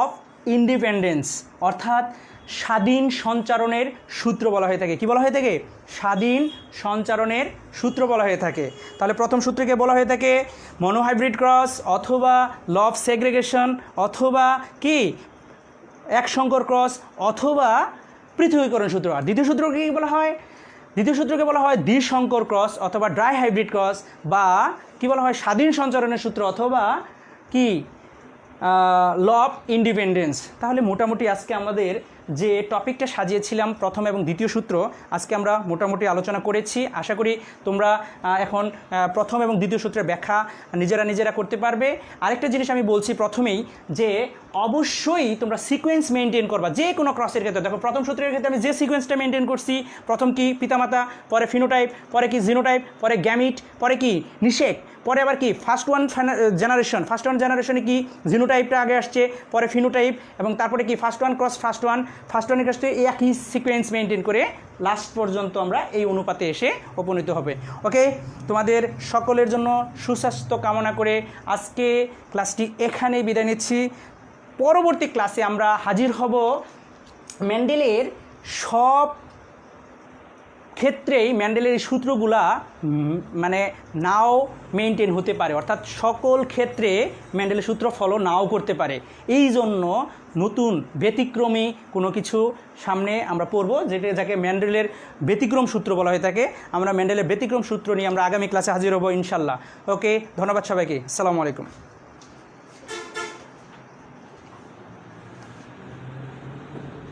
অফ ইন্ডিপেন্ডেন্স, অর্থাৎ স্বাধীন সঞ্চারণের সূত্র বলা হয়ে থাকে। কি বলা হয়ে থাকে, স্বাধীন সঞ্চারণের সূত্র বলা হয়ে থাকে। তাহলে প্রথম সূত্রকে বলা হয়ে থাকে মনোহাইব্রিড ক্রস, অথবা ল অফ সেগ্রেগেশন, অথবা কি এক সংকর ক্রস, অথবা পৃথকীকরণ সূত্র। আর দ্বিতীয় সূত্রকে কী বলা হয়, দ্বিতীয় সূত্রকে বলা হয় দ্বিসংকর ক্রস, অথবা ডাইহাইব্রিড ক্রস, বা কি বলা হয় স্বাধীন সঞ্চারণের সূত্র, অথবা কি ল অফ ইন্ডিপেন্ডেন্স। তাহলে মোটামুটি আজকে আমাদের যে টপিকটা সাজিয়েছিলাম প্রথম এবং দ্বিতীয় সূত্র, আজকে আমরা মোটামুটি আলোচনা করেছি। আশা করি তোমরা এখন প্রথম এবং দ্বিতীয় সূত্রের ব্যাখ্যা নিজেরা করতে পারবে। আরেকটা জিনিস আমি বলছি প্রথমেই, যে অবশ্যই তোমরা সিকোয়েন্স মেনটেন করবা যে কোনো ক্রসের ক্ষেত্রে। দেখো প্রথম সূত্রের ক্ষেত্রে আমি যে সিকোয়েন্সটা মেনটেন করছি, প্রথম কি পিতামাতা, পরে ফিনোটাইপ, পরে কি জিনোটাইপ, পরে গ্যামিট, পরে কি নিষেক, পরে আবার কি ফার্স্ট ওয়ান জেনারেশনে কি জিনোটাইপটা আগে আসছে, পরে ফিনোটাইপ, এবং তারপরে কি ফার্স্ট ওয়ানের কাছে একই সিকোয়েন্স মেনটেন করে লাস্ট পর্যন্ত আমরা এই অনুপাতে এসে উপনীত হবে। ওকে, তোমাদের সকলের জন্য সুস্বাস্থ্য কামনা করে আজকে ক্লাসটি এখানেই বিদায় নিচ্ছি। পরবর্তী ক্লাসে আমরা হাজির হব মেন্ডেলের সব ক্ষেত্রেই মেন্ডেলের এই সূত্রগুলা মানে নাও মেনটেন হতে পারে, অর্থাৎ সকল ক্ষেত্রে মেন্ডেলের সূত্র ফলো নাও করতে পারে। এই জন্য নতুন ব্যতিক্রমী কোনো কিছু সামনে আমরা পড়ব, যাকে মেন্ডেলের ব্যতিক্রম সূত্র বলা হয়ে থাকে। আমরা মেন্ডেলের ব্যতিক্রম সূত্র নিয়ে আমরা আগামী ক্লাসে হাজির হব ইনশাল্লাহ। ওকে, ধন্যবাদ সবাইকে, আসসালামু আলাইকুম।